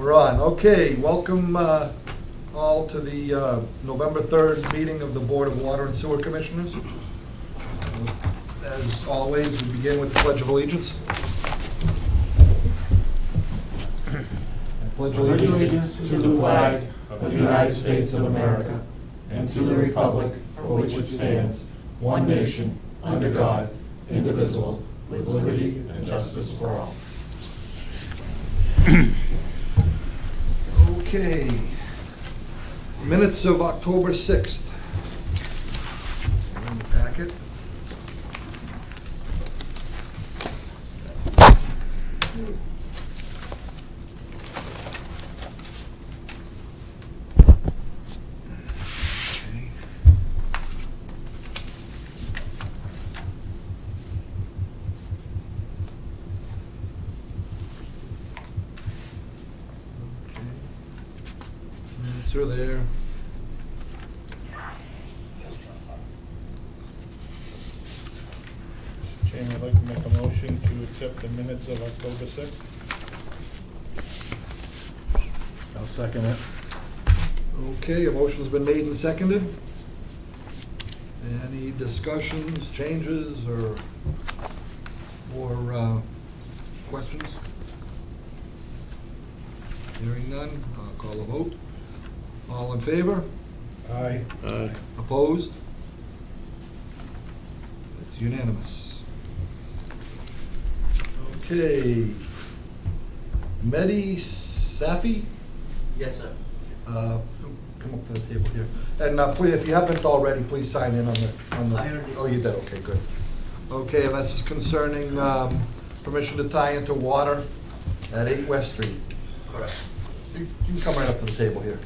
We're on. Okay, welcome all to the November 3rd meeting of the Board of Water and Sewer Commissioners. As always, we begin with the Pledge of Allegiance. I pledge allegiance to the flag of the United States of America and to the republic for which it stands, one nation, under God, indivisible, with liberty and justice for all. Okay. Minutes of October 6th. In the packet. Are there. Chairman, I'd like to make a motion to accept the minutes of October 6th. I'll second it. Okay, a motion's been made and seconded. Any discussions, changes, or questions? Hearing none, I'll call a vote. All in favor? Aye. Opposed? It's unanimous. Okay. Mehdi Safi? Yes, sir. Come up to the table here. And please, if you haven't already, please sign in on the. I already Oh, you did, okay, good. Okay, and that's concerning permission to tie into water at 8 West Street. Correct. You can come right up to the table here.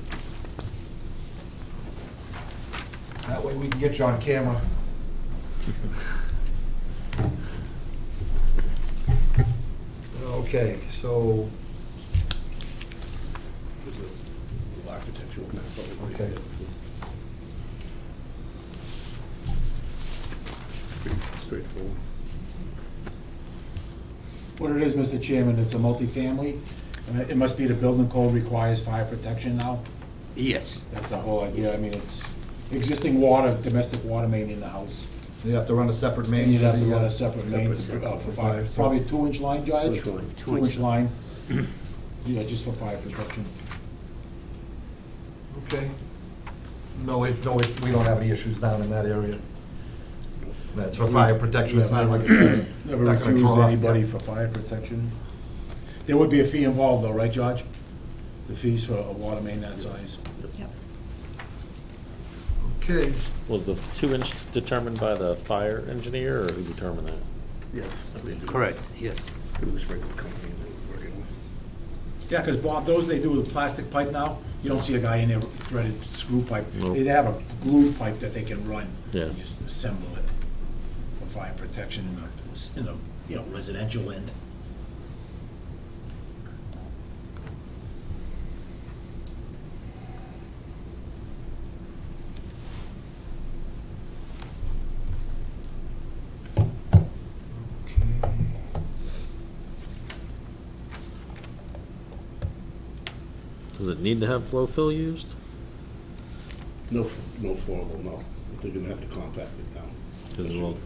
That way we can get you on camera. Okay, so, Architectural map. okay. Pretty straightforward. What it is, Mr. Chairman, it's a multifamily, and it must be the building code requires fire protection now. Yes. That's the whole idea. I mean, it's existing water, domestic water main in the house. You have to run a separate main. And you'd have to for the, run a separate main separate for fire, fire. so- Probably a 2-inch line, Judge? 2-inch line. 2-inch line. Yeah, just for fire protection. Okay. No, we don't have any issues down in that area. That's for fire protection, it's not like it's Never not gonna refused draw up. anybody for fire protection. There would be a fee involved though, right, Judge? The fees for a water main that size. Okay, Was the 2-inch determined by the fire engineer, or who determined that? Yes. Correct, yes. Through the sprinkler company they were working with. Yeah, because Bob, those they do with plastic pipe now, you don't see a guy in there with threaded screw pipe. Nope. They have a glue pipe that they can run. Yeah. You just assemble it for fire protection in the residential end. Does it need to have flow fill used? No flowable, no. They're gonna have to compact it down. Because, well,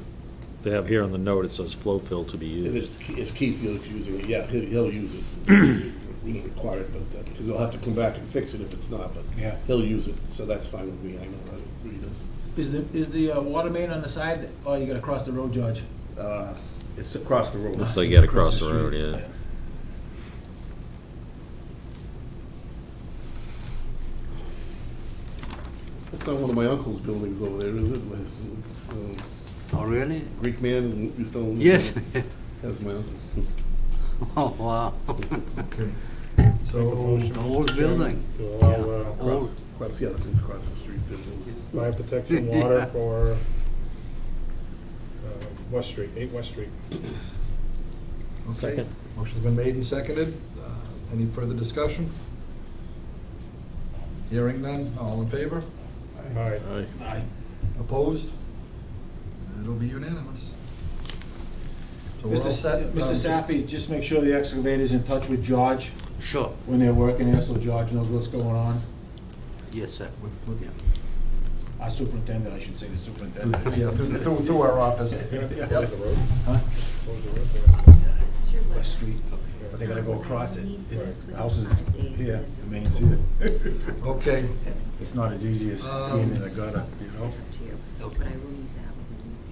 they have here on the note, it says flow fill to be If used. it's Keith that's using it, yeah, he'll use it. We don't require it, but, because they'll have to come back and fix it if it's not, but Yeah. he'll use it, so that's fine with me, I know that he does. Is the water main on the side, or you gotta cross the road, Judge? It's across the road. Looks like you get across the street. road, yeah. That's not one of my uncle's buildings over there, is it? Oh, really? Greek man used to own. Yes. That's my uncle. Oh, wow. okay. Make a So, motion, Old Mr. Chairman, building. To allow Old. Across the street. fire protection water for West Street, 8 West Street. okay, Second. motion's been made and seconded. Any further discussion? Hearing none, all in favor? Aye. Aye. Opposed? It'll be unanimous. So we're all set? Mr. Saffy, just make sure the excavator's in touch with George Sure, when they're working here, so George knows what's going on. yes, sir. Yeah. Our superintendent, I should say, the superintendent. Yeah, through our office. Huh? West Street, but they gotta go across it. It's, the house is here, the main sewer. Okay, It's not as easy as skiing in a gutter, you know? It's up to you, but I will need that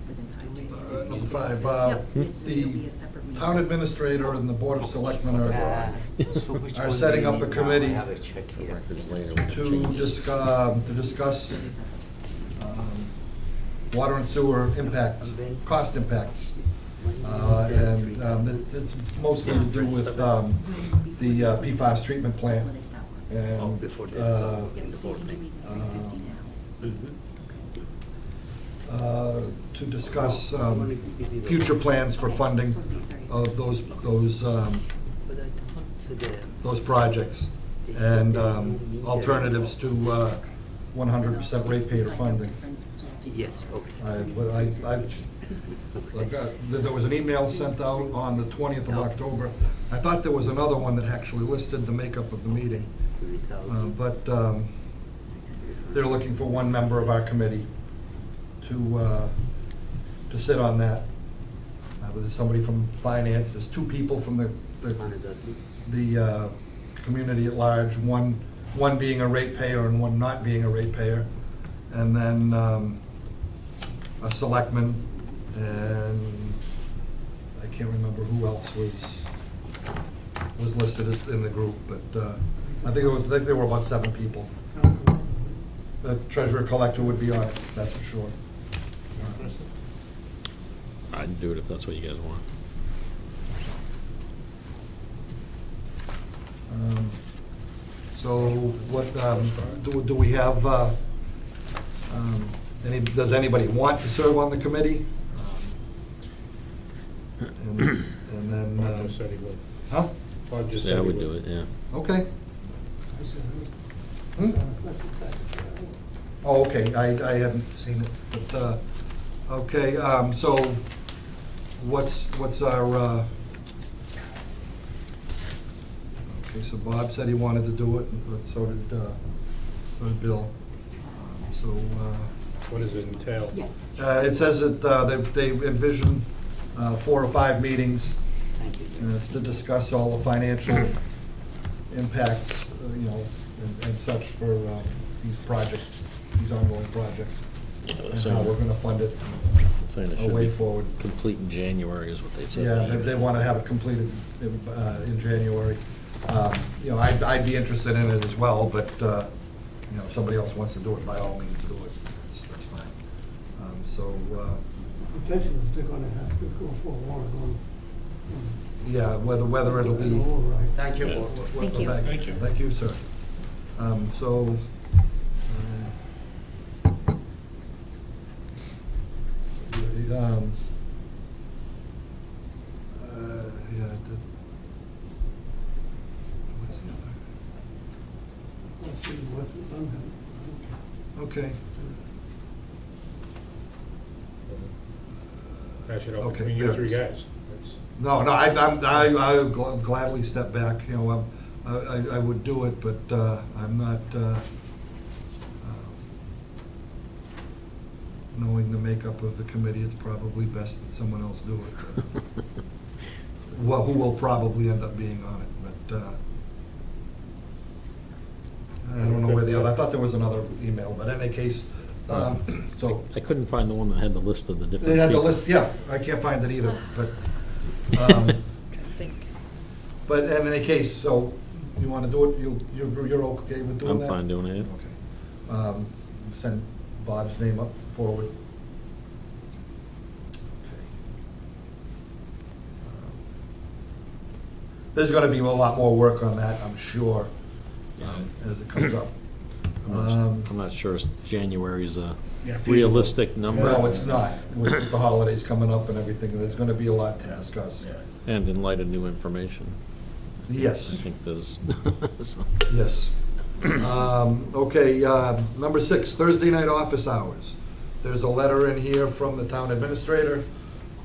within 5 days. number 5, Yep, it's- it'll be the a separate meeting. town administrator and the board of selectmen are So which are one setting do you up a need now? committee I have a check here. Records later. to discuss water and sewer impact, cost impacts. And it's mostly to do with the PFAS treatment plant When they stop work. and Oh, before this, Yep, so you can give me 350 now. to discuss future plans for funding of those projects and alternatives to 100% ratepayer funding. Yes, okay. There was an email sent out on the 20th of October. I thought there was another one that actually listed the makeup of the meeting. But they're looking for one member of our committee to sit on that. There's somebody from finance, there's 2 people from the community at large, one being a ratepayer and one not being a ratepayer. And then a selectman, and I can't remember who else was listed as in the group, but I think there were about 7 people. The treasurer collector would be on it, that's for sure. I'd do it if that's what you guys want. So what, do we have, does anybody want to serve on the committee? And then, Bob just said he would. huh? Bob just Yeah, I said he would do it, yeah. Okay. Hmm? Oh, okay, I hadn't seen it, but, okay, so what's our, okay, so Bob said he wanted to do it, but so did Bill. So, What does it entail? Yeah. it says that they envision 4 or 5 meetings, Thank you. and it's to discuss all the financial impacts, and such for these projects, these ongoing projects, Yeah, the and same- how we're gonna fund it, saying it a should way be forward. complete in January is what they said. Yeah, they want to have it completed in January. I'd be interested in it as well, but, if somebody else wants to do it, by all means, do it. That's fine. So, Potentially, they're gonna have to go for a warrant on. yeah, whether it'll be. an override. Thank you, Yeah. board. Thank you. Thank you. Thank you, sir. So, yeah, what's the Let's see what's done. other? Okay. Hash it out Okay, between you there it 3 is. guys. That's- No, I'll gladly step back, I would do it, but I'm not, knowing the makeup of the committee, it's probably best that someone else do it. but- Well, who will probably end up being on it, but I don't know where the other, I thought there was another email, but in any case, so. I couldn't find the one that had the list of the different. They had the people. list, yeah, I can't find it either, but, Trying to think. but in any case, so you want to do it, you're okay with doing I'm that? fine doing it. Okay. Send Bob's name up forward. Okay. There's going to be a lot more work on that, I'm sure, as it comes up. I'm not sure January's a Yeah, feasible. realistic number. No, it's not, with the holidays coming up and everything, there's going to be a lot to discuss. Yeah. And in light of new information, I Yes. think there's, so- Yes. Okay, number 6, Thursday night office hours. There's a letter in here from the town administrator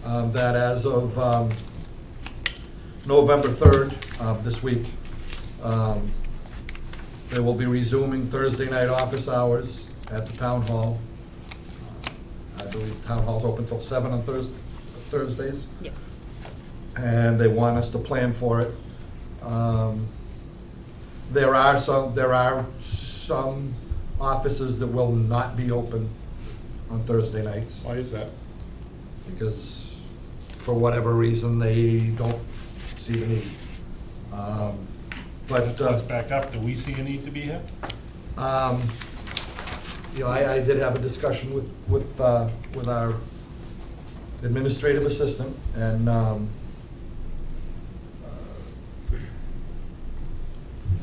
that as of November 3rd, this week, they will be resuming Thursday night office hours at the town hall. I believe the town hall's open till 7 on Thursdays, Yes. and they want us to plan for it. There are some offices that will not be open on Thursday nights, Why is that? because for whatever reason, they don't see the need. But, Let's back up, do we see a need to be here? I did have a discussion with our administrative assistant, and,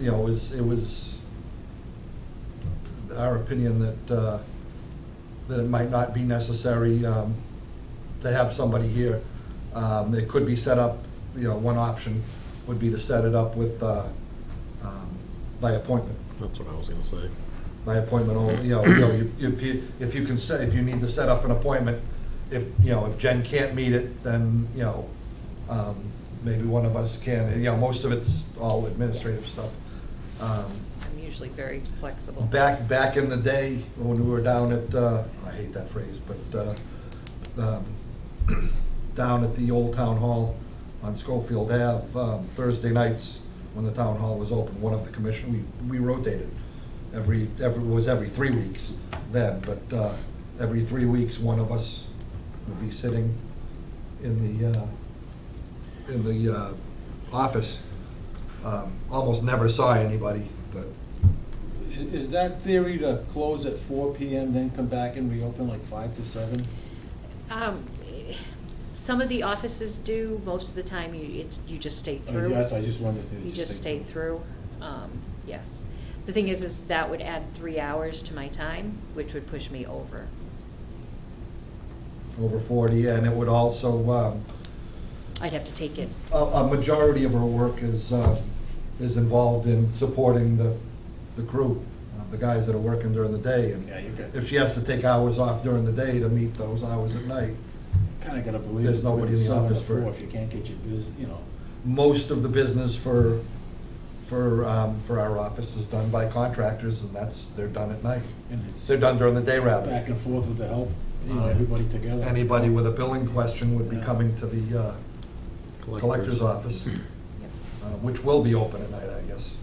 it was our opinion that it might not be necessary to have somebody here. It could be set up, one option would be to set it up with, by appointment. That's what I was gonna say. By appointment only, if you can set, if you need to set up an appointment, if Jen can't meet it, then, maybe one of us can. Most of it's all administrative stuff. I'm usually very flexible. Back in the day, when we were down at, I hate that phrase, but, down at the old town hall on Schofield Ave, Thursday nights, when the town hall was open, one of the commission, we rotated. It was every 3 weeks then, but, every 3 weeks, one of us would be sitting in the office. Almost never saw anybody, but Is that theory to close at 4 PM, then come back and reopen like 5 to 7? Some of the offices do, most of the time you just stay through. Yes, I just wondered. You just stay through, yes. The thing is that would add 3 hours to my time, which would push me over. over 40, and it would also, I'd have to take it. a majority of her work is involved in supporting the crew, the guys that are working during the day. And Yeah, you could. if she has to take hours off during the day to meet those hours at night, Kinda gotta believe There's it's nobody in the 7 to office for- 4 if you can't get your business. most of the business for our office is done by contractors, and they're done at night. And it's They're done during the day, rather. back and forth with the help, everybody together. Anybody with a billing question would be Yeah. coming to the collector's office, which will be open at night, I guess.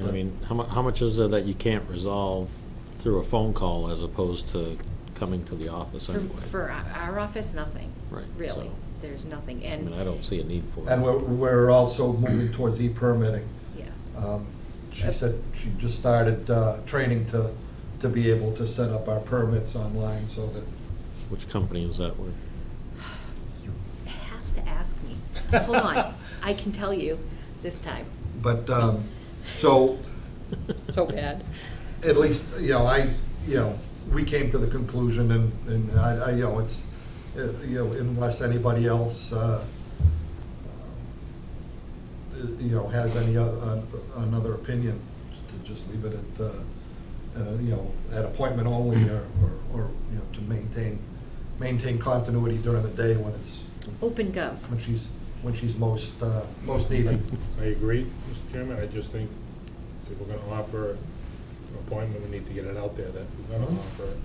I mean, how much is there that you can't resolve through a phone call as opposed to coming to the office anyway? For our office, nothing. Right, Really, so- there's nothing, I mean, I and, don't see a need for it. And we're also moving towards e-permitting. yeah. She said she just started training to be able to set up our permits online, so that, Which company is that with? You have to ask me. Hold on, I can tell you this time. but, so, So bad. at least, we came to the conclusion, and it's, unless anybody else, has any, another opinion, to just leave it at appointment only, or, to maintain continuity during the day when it's, Open Gov. when she's most needed. I agree, Mr. Chairman, I just think if we're gonna offer an appointment, we need to get it out there that we're gonna offer it.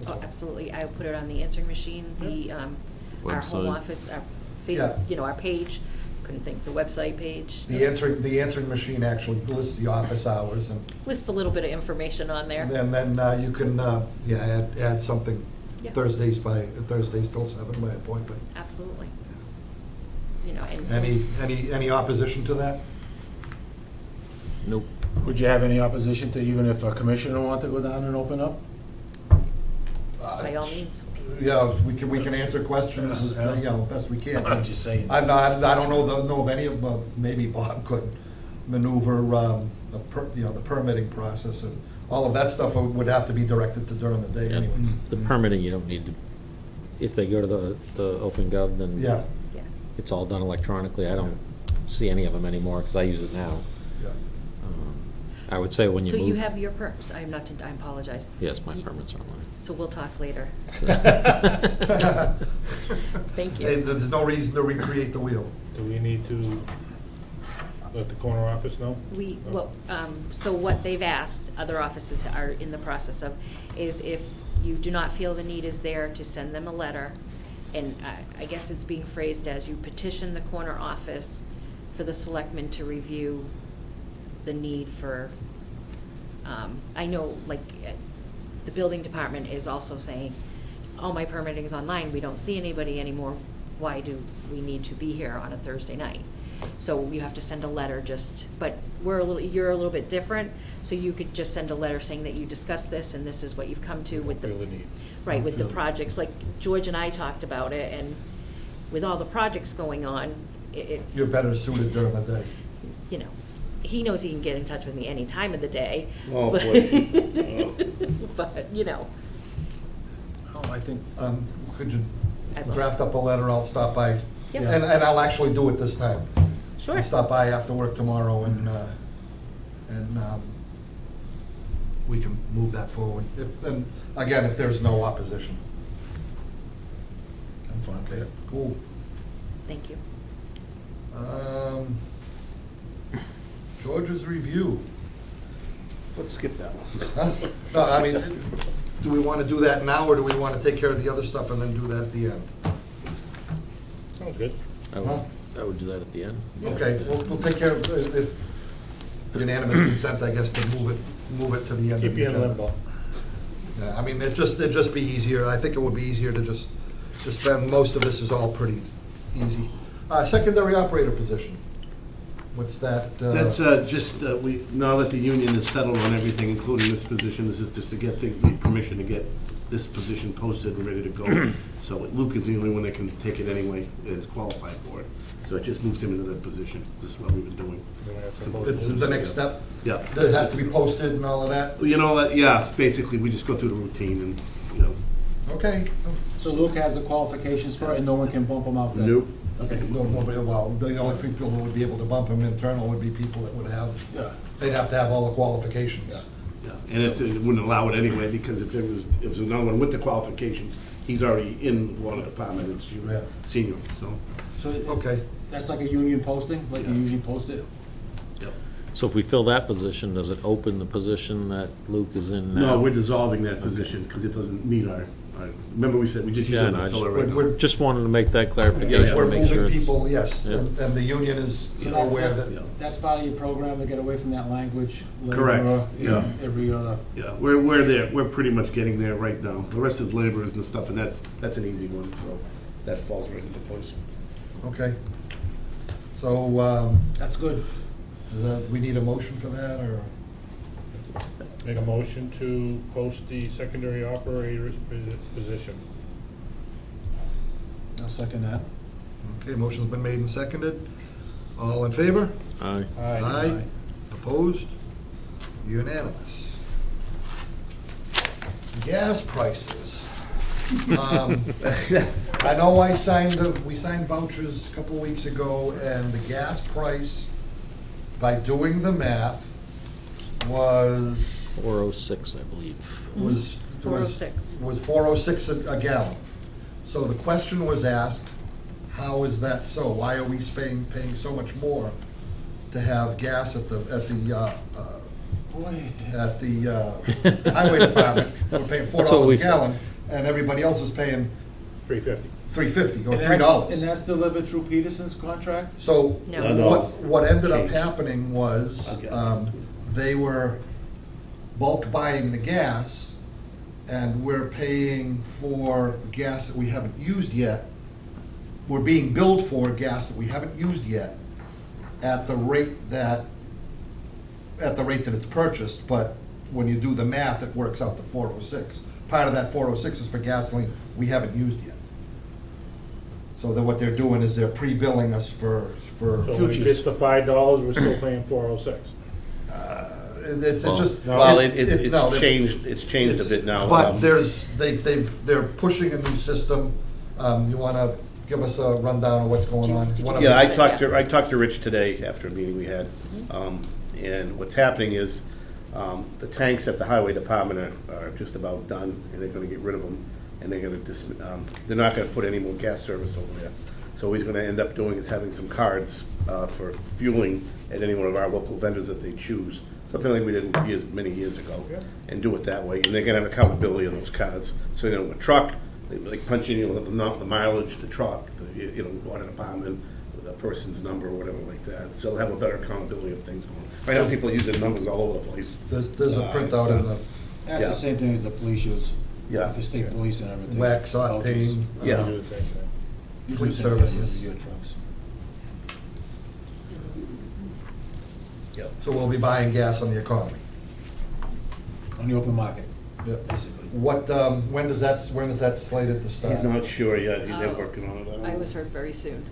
Oh, absolutely. I put it on the answering machine, our home Website. office, our Yeah. Facebook, our page. Couldn't think, the website page. The answering machine actually lists the office hours, and Lists a little bit of information on there. and then you can, add something Yeah. Thursdays till 7 by appointment. Absolutely. And Any opposition to that? Nope. Would you have any opposition to even if a commissioner wanted to go down and open up? by all means. Yeah, we can answer questions as, best we can. I'm just saying. I don't know of any of, maybe Bob could maneuver, the permitting process, and all of that stuff would have to be directed to during the day Yeah, anyways. The permitting, you don't need to, if they go to the Open Gov, then Yeah, Yeah. it's all done electronically. I don't see any of them anymore because I use it now. yeah. I would say when you So move. you have your perms, I apologize. Yes, my permits are online. So we'll talk later. Thank Hey, you. there's no reason to recreate the wheel. Do we need to let the corner office know? So what they've asked, other offices are in the process of, is if you do not feel the need is there, to send them a letter. And I guess it's being phrased as you petition the corner office for the selectmen to review the need for, I know, like, the building department is also saying, oh, my permitting is online, we don't see anybody anymore, why do we need to be here on a Thursday night? So you have to send a letter but you're a little bit different, so you could just send a letter saying that you discussed this and this is what you've come to with Feel the need. right, with the projects, like George and I talked about it, and with all the projects going on, it's, You're better suited during the day. you know, he knows he can get in touch with me any time of the day. Oh, but- boy. But, you know, Oh, I think, Could you I will. draft up a letter, I'll stop by, Yep. and I'll actually do it this time. Sure. I'll stop by after work tomorrow and we can move that forward. And again, if there's no opposition. I'm fine with Okay, it. cool. Thank you. George's review. Let's skip that one. Huh? No, I mean, do we want to do that now, or do we want to take care of the other stuff and then do that at the end? Sounds good. Huh? I would do that at the end. Okay, we'll take care of, if unanimous consent, I guess, to move it to the end of Keep the you in agenda. limbo. Yeah, I mean, it'd just be easier, I think it would be easier to spend, most of this is all pretty easy. Secondary operator position, what's that? That's now that the union is settled on everything, including this position, this is just to get the permission to get this position posted and ready to go. So Luke is the only one that can take it anyway, and is qualified for it. So it just moves him into that position. This is what we've been doing. We're gonna have to Simple. vote. It's the next step? Yeah. It has to be posted and all of that? You know, yeah, basically, we just go through the routine and, you know, Okay. So Luke has the qualifications for it, and no one can bump him out then? nope. Okay. Nobody, well, the only people who would be able to bump him internal would be people that would have, Yeah. they'd have to have all the qualifications. Yeah, and it wouldn't allow it anyway, because if it was another one with the qualifications, he's already in the water department, it's Yeah. senior, so. So Okay, that's like a union posting, like you Yeah. usually post it? Yep. So if we fill that position, does it open the position that Luke is in now? No, we're dissolving that position, because it doesn't meet our, remember we said, we just use Yeah, it no, as I a filler just- right now. we're- Just wanted to make that clarification, we're make sure moving it's. people, yes, Yeah. and the union is So that- aware that, Yeah. That's part of your program, to get away from that language? Correct, laborer, yeah. Every other, Yeah, we're there, we're pretty much getting there right now. The rest is laborers and stuff, and that's an easy one, so that falls right into place. okay. So, that's good. we need a motion for that, or? Make a motion to post the secondary operator's position. I'll second that. Okay, motion's been made and seconded. All in favor? Aye. Aye. Opposed? Unanimous. Gas prices. I know we signed vouchers a couple weeks ago, and the gas price, by doing the math, was 406, I believe. was. 406. Was 406 a gallon. So the question was asked, how is that so? Why are we paying so much more to have gas at the Boy. highway department? We're paying That's what $4 we a gallon, and everybody else is paying $3.50. $3.50 or And that's- $3. And that's delivered through Peterson's contract? So No. No. what ended up Change. happening was, Okay. they were bulk buying the gas, and we're paying for gas that we haven't used yet. We're being billed for gas that we haven't used yet at the rate that it's purchased, but when you do the math, it works out to 406. Part of that 406 is for gasoline we haven't used yet. So then what they're doing is they're pre-billing us for So when it gets to $5, we're still paying $4.06. it's just. Well, no, it's changed a bit now. But they're pushing a new system. You wanna give us a rundown of what's going on? One of Yeah, them- I talked to Rich today after a meeting we had. And what's happening is, The tanks at the highway department are just about done, and they're gonna get rid of them, and they're gonna they're not gonna put any more gas service over there. So what he's gonna end up doing is having some cards for fueling at any one of our local vendors that they choose, something like we did many years ago, and do it that way. And they're gonna have accountability on those cards. So, a truck, they like punch in, the mileage, the truck, the water department, the person's number or whatever like that. So they'll have a better accountability of things going. Right now, people are using numbers all over the place. There's a printout in the That's Yeah. the same thing as the police use. Yeah. The state police and everything. wax, octane. Yeah. We do the same thing. Fleet services. Your trucks. Yep. So we'll be buying gas on the economy. On the open market, Yep. basically. What, when is that slated to start? He's not sure yet. They're Oh. working on it. don't I know. was heard very soon.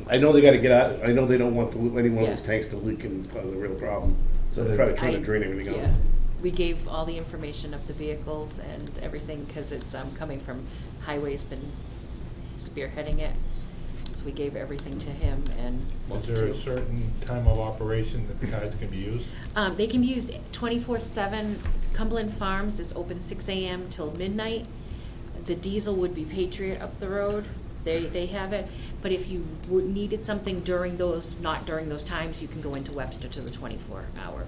I know they gotta get out, I know they don't want any one of Yeah. those tanks to leak and cause a real problem. So they're probably trying to drain everything out. Yeah. We gave all the information of the vehicles and everything, because it's coming from Highway's been spearheading it. So we gave everything to him and. Is there a certain time of operation that the cards can be used? They can be used 24/7. Cumberland Farms is open 6 AM till midnight. The diesel would be Patriot up the road. They have it. But if you needed something during those, not during those times, you can go into Webster to the 24 hours.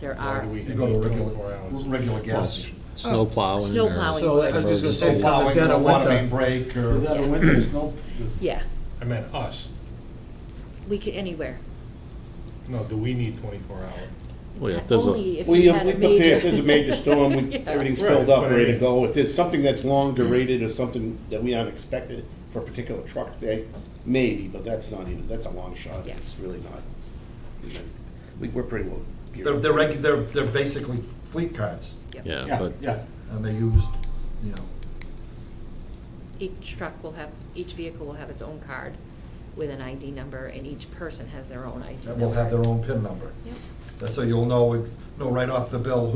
There Or are do we You go to a need 24 hours? regular gas station. Snow plowing. Snow or- plowing. So I was just gonna say, Snow plowing, dead or of water winter, main break, the or, dead of Yeah. winter, snow, Yeah, I meant us. we could, anywhere. No, do we need 24 hours? Well, yeah, if there's a, Only if We you had a prepare, major. if there's a major storm, Yeah. everything's Right, filled up, but I ready to mean- go. If there's something that's long durated or something that we aren't expected for a particular truck day, maybe, but that's not even, that's a long shot. Yeah. It's really not. We're pretty well geared they're, up. they're basically fleet cards, Yep. yeah, yeah, but yeah. and they're used, you know. Each truck will have, each vehicle will have its own card with an ID number, and each person has their own ID That number. will have their own PIN number. Yep. So you'll know right off the bill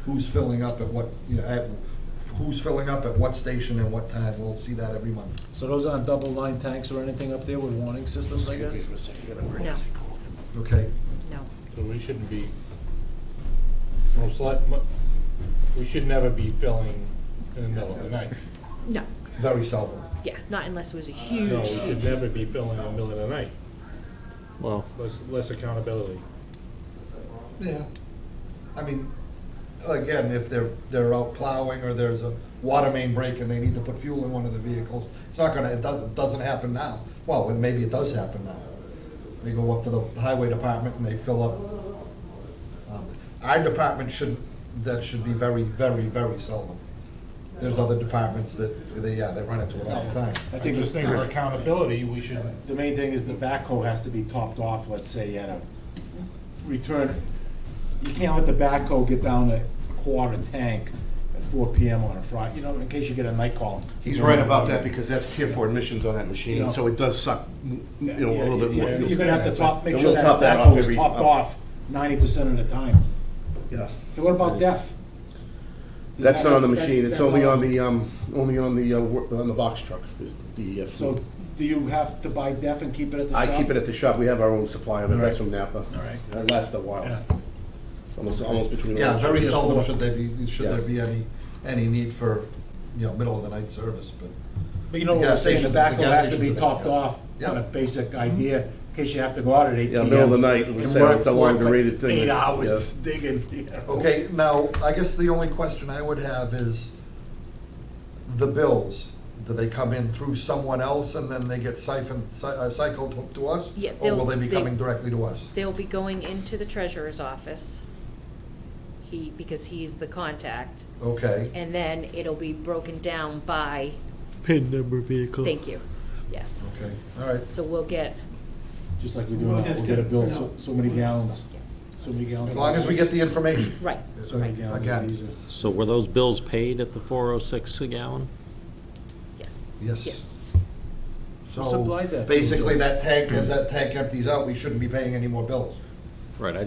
who's filling up at what, who's filling up at what station and what time. We'll see that every month. So those aren't double line tanks or anything up there with warning systems, I guess? Okay? No. So we shouldn't be, we should never be filling in the middle of the night. No, Very seldom. yeah, not unless it was a No, huge. we should never be filling in the middle of the night. well, Less accountability. Yeah. I mean, again, if they're out plowing or there's a water main break and they need to put fuel in one of the vehicles, it's not gonna, it doesn't happen now. Well, maybe it does happen now. They go up to the highway department and they fill up. Our department that should be very, very, very seldom. There's other departments that, they run into it all the time. I I think just think for accountability, we should, the main thing is the backhoe has to be topped off, let's say at a return. You can't let the backhoe get down a quarter tank at 4 PM on a Friday, in case you get a night call. He's right about that because that's tier 4 emissions on that machine, Yeah. so it does suck, a little bit more. You're gonna have to make And sure we'll top that that off backhoe is every- topped off 90% of the time. Yeah. Hey, what about DEF? That's not on the That- machine, it's that's only not- on the box truck, is DEF. So do you have to buy DEF and keep it at the shop? I keep it at the shop, we have our own supply of it, that's from Napa. All right. That lasts a while. Yeah. Almost between. Yeah, very tier seldom 4. should there be any need for, middle of the night service, but. But you know what The I'm gas saying, the stations- the backhoe gas has to stations be do that, topped yeah. off Yeah. on a basic idea, in case you have to go out at 8 Yeah, PM. middle of the night, and let's say work- it's a long work for durated thing. 8 hours digging. Okay, now, I guess the only question I would have is the bills. Do they come in through someone else and then they get cycled to us? Yeah, Or will they be they- coming directly to us? They'll be going into the treasurer's office. Because he's the contact, Okay, and then it'll be broken down by, PIN number vehicle. thank you, yes. okay, all right. So we'll get, Just like we do now, we'll get a bill, so many gallons, so many gallons. As long as we get the information. right, So many right, gallons of Again. diesel. So were those bills paid at the 406 a gallon? yes. Yes. Yes. Just So apply that. basically, that tank, as that tank empties out, we shouldn't be paying any more bills. Right,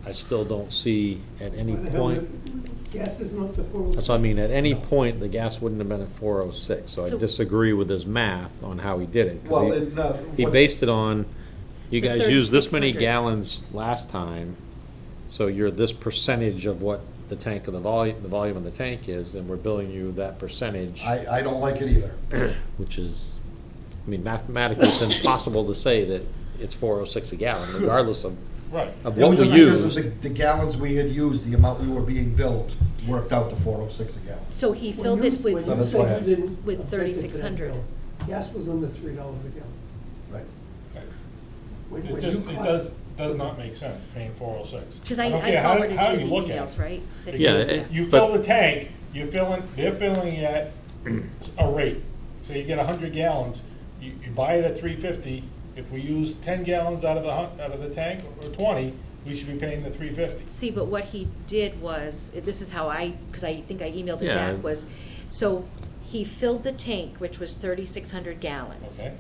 I still don't see at any Why the hell point, Gas is not the 406. that's what I mean, at any point, the gas wouldn't have been at 406, so So- I disagree with his math on how he did it. 'cause Well, he based it on, you The guys used this many 3,600. gallons last time, So you're this percentage of what the tank of the volume of the tank is, and we're billing you that percentage, I don't like it either. which is, I mean, mathematically, it's impossible to say that it's 406 a gallon, regardless of Right. of It what was we just because used. of the gallons we had used, the amount we were being billed, worked out to 406 a gallon. So he filled it When with, you That's why I said asked. you didn't with affect it to that 3,600. bill, gas was under $3 a gallon. Right. When It you just, it caught- does not make sense paying 406. because don't I care how forwarded how you the look at emails, it. right? that he Yeah, did? it- You But- fill the tank, they're filling at a rate. So you get 100 gallons, you buy it at 350. If we use 10 gallons out of the tank, or 20, we should be paying the 350. See, but what he did was, this is how because I think I emailed it Yeah. back, was, so he filled the tank, which was 3,600 gallons. Okay?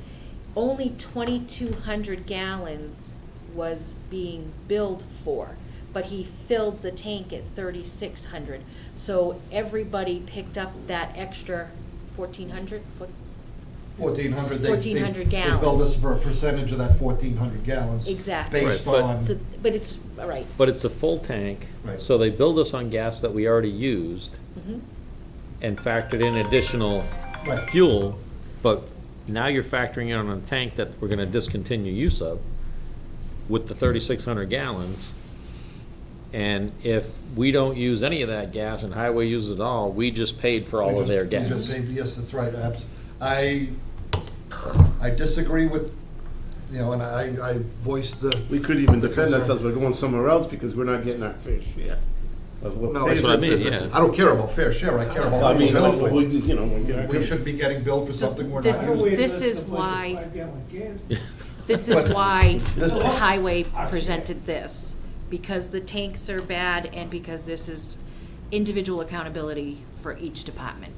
Only 2,200 gallons was being billed for, but he filled the tank at 3,600. So everybody picked up that extra 1,400, what? 1,400, they 1,400 They billed us gallons. for a percentage of that 1,400 gallons. Exactly. Based Right, but- on, So, but it's, all right. But it's a full tank, Right. so they billed us on gas that we already used Mhm. and factored in additional right, fuel, but now you're factoring in on a tank that we're gonna discontinue use of with the 3,600 gallons. And if we don't use any of that gas and highway uses it all, we just paid for all of their we just gas. paid- yes, that's right, I disagree with, you know, and I voiced the. We could even defend Concern. ourselves by going somewhere else because we're not getting our fair share of what No, pays it's, what I us. mean, it's, yeah. I don't care about fair share, I care about I what we're mean, billed for. you know, we're getting- We should be getting billed for something we're This- not using. this is That's a bunch of why- 5-gallon cans. This is But why this- the highway presented this, because the tanks are bad and because this is individual accountability for each department.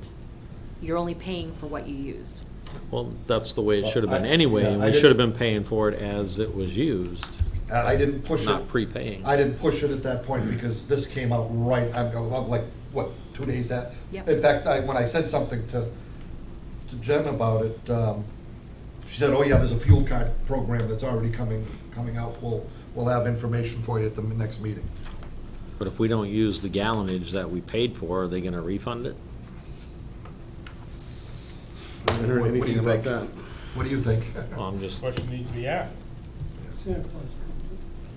You're only paying for what you use. Well, that's the way it should have been I- anyway, yeah, and I we didn't- should have been paying for it as it was used, I didn't push it. not prepaying. I didn't push it at that point because this came out right, I'm like, what, 2 days at? Yep. In fact, when I said something to Jen about it, she said, oh yeah, there's a fuel card program that's already coming out. We'll have information for you at the next meeting. But if we don't use the gallonage that we paid for, are they gonna refund it? I haven't heard What do anything you about think? that. What do you think? Well, I'm just, Question needs to be asked. Santa Claus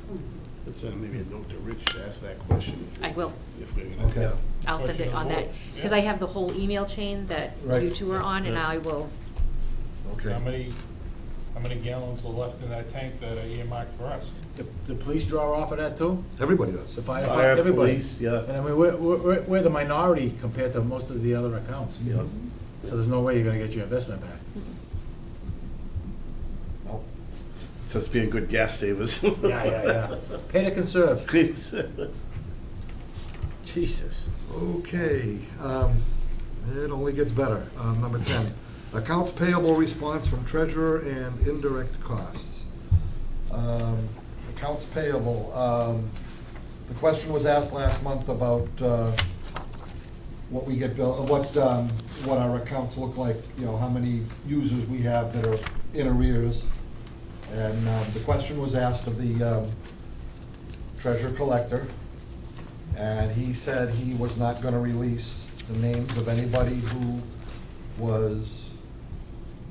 comes. Let's maybe a note to Rich to ask that question. if- I will. If we're gonna, Okay. yeah. I'll send it on that, because I have the whole email chain that Right. you two are on, and Yeah. I will, Okay. How many gallons are left in that tank that are earmarked for us? The police draw off of that too? Everybody does. The fire, Fire, everybody? police, yeah. And I mean, we're the minority compared to most of the other accounts. Yeah. So there's no way you're gonna get your investment back. No. So it's being good gas savers. Yeah. Pay to conserve. Jesus. Okay, it only gets better. Number 10, accounts payable response from treasurer and indirect costs. Accounts payable, the question was asked last month about what we get billed, what our accounts look like, you know, how many users we have that are in arrears. And the question was asked of the treasurer collector, and he said he was not gonna release the names of anybody who was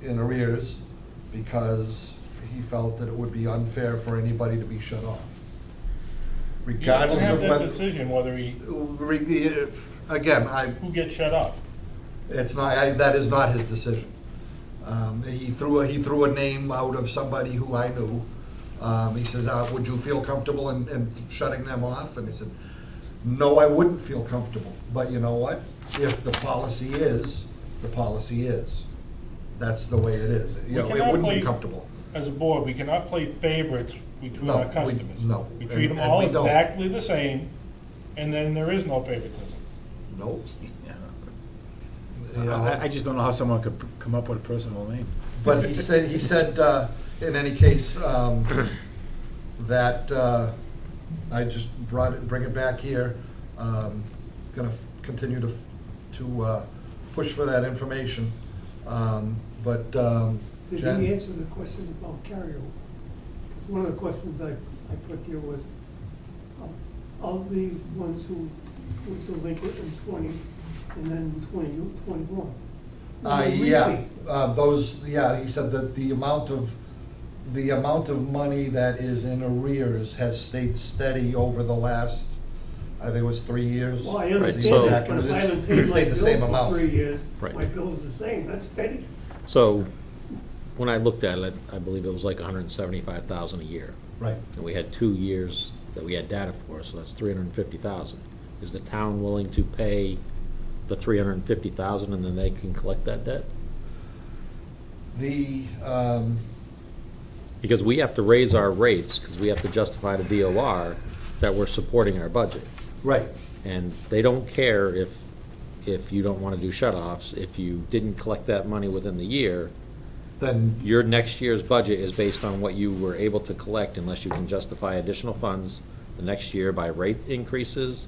in arrears because he felt that it would be unfair for anybody to be shut off. Regardless You of don't have that whether. decision whether Again, who gets shut off. it's not, that is not his decision. He threw a name out of somebody who I knew. He says, would you feel comfortable in shutting them off? And he said, no, I wouldn't feel comfortable. But you know what? If the policy is, the policy is. That's the way it is. You know, We it cannot wouldn't be play- comfortable. As a board, we cannot play favorites between No, our we- customers. no. We treat them And all we don't. exactly the same, and then there is no favoritism. Nope. I just don't know how someone could come up with a personal name. But he said, in any case, that, I just bring it back here, gonna continue to push for that information, but, Did Jen? he answer the question about carryover? 'Cause one of the questions I put here was, of the ones who were delinquent in 20 and then 21. Yeah, those, yeah, he said that the amount of money that is in arrears has stayed steady over the last, I think it was 3 years. Well, I so- understand that, but if I It's- haven't it paid my stayed the same bill for amount. 3 years, Right. my bill is the same, that's steady. So, when I looked at it, I believe it was like 175,000 a year. Right. And we had 2 years that we had data for, so that's 350,000. Is the town willing to pay the 350,000 and then they can collect that debt? The, Because we have to raise our rates, because we have to justify to DOR that we're supporting our budget. right, And they don't care if you don't want to do shut-offs. If you didn't collect that money within the year, then, your next year's budget is based on what you were able to collect unless you can justify additional funds the next year by rate increases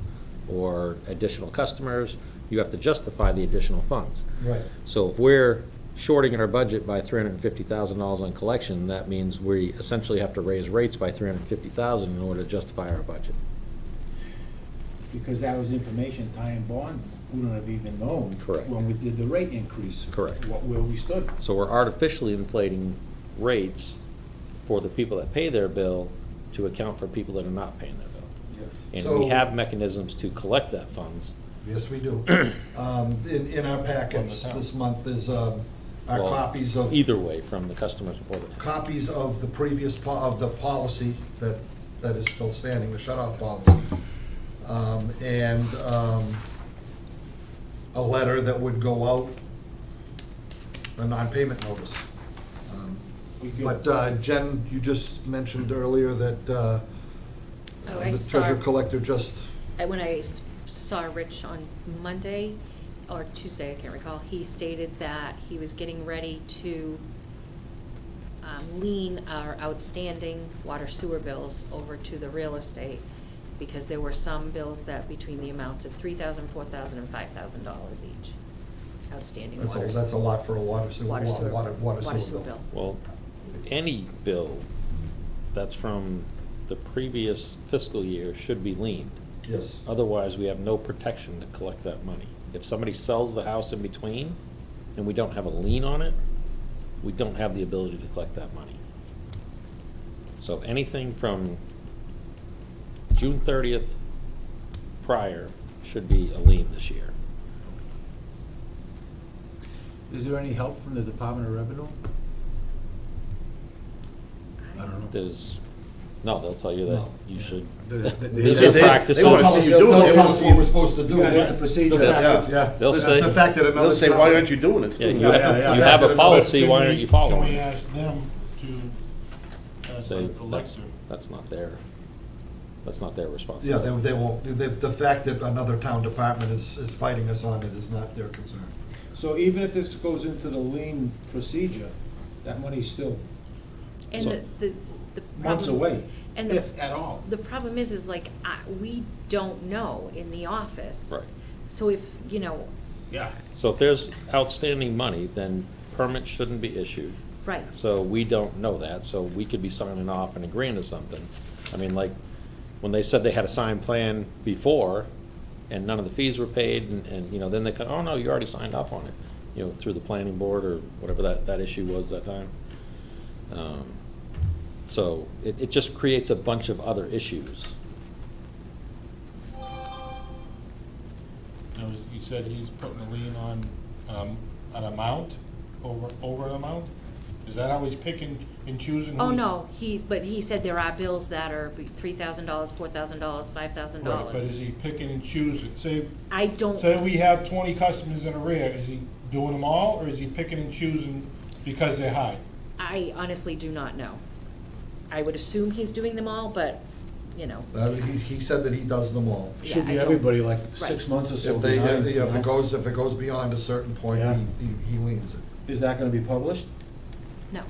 or additional customers. You have to justify the additional funds. right, So if we're shorting our budget by $350,000 on collection, that means we essentially have to raise rates by $350,000 in order to justify our budget. Because that was information Ty and Bond wouldn't have even known. Correct. When we did the rate increase. Correct. Where we stood. So we're artificially inflating rates for the people that pay their bill to account for people that are not paying their bill. And we So- have mechanisms to collect that funds. yes, we do. In our packets this month is our Well, copies of. Either way, from the customers or the town. Copies of the previous, of the policy that is still standing, the shut-off policy. And a letter that would go out, a non-payment notice. We could- But Jen, you just mentioned earlier that Oh, I the saw- treasurer collector just, When I saw Rich on Monday or Tuesday, I can't recall, he stated that he was getting ready to lien our outstanding water sewer bills over to the real estate, because there were some bills that between the amounts of $3,000, $4,000, and $5,000 each, outstanding water. that's a lot for a water sewer, Water sewer- water sewer bill. Well, any bill that's from the previous fiscal year should be liened. Yes, Otherwise, we have no protection to collect that money. If somebody sells the house in between and we don't have a lien on it, we don't have the ability to collect that money. So anything from June 30th prior should be a lien this year. Is there any help from the Department of Revenue? I don't know. No, they'll tell you that No. you should. They- There's a practice. They'll tell us what we're supposed to do. Yeah, that's the procedure. The fact Yeah, is- yeah. They'll the- say- The fact that another. They'll say, town- why aren't you doing it? Yeah, you Yeah, have yeah, to, yeah. you have a policy, Can why we- aren't you following Can we it? ask them to, as They- a That's collector? that's not their Yeah, responsibility. they won't, the fact that another town department is fighting us on it is not their concern. So even if this goes into the lien procedure, that money's still And So- the months problem- away, and if at all. The problem is like, we don't know in the office. Right. So if, Yeah. So if there's outstanding money, then permits shouldn't be issued. right, So we don't know that, so we could be signing off and agreeing to something. I mean, like, when they said they had a signed plan before, and none of the fees were paid, and, then they go, oh, no, you already signed off on it, through the planning board or whatever that issue was that time. So it just creates a bunch of other issues. You said he's putting a lien on, an amount, over an amount? Is that how he's picking and choosing? oh, who- no, but he said there are bills that are $3,000, $4,000, $5,000. Right, but is he picking and choosing? I don't, Say we have 20 customers in arrear, is he doing them all, or is he picking and choosing because they're high? I honestly do not know. I would assume he's doing them all, but, He said that he does them all. Yeah, Should I be don't- everybody like 6 months or so If they, behind. if you know? it goes beyond a certain point, Yeah. he leans it. Is that gonna be published? no.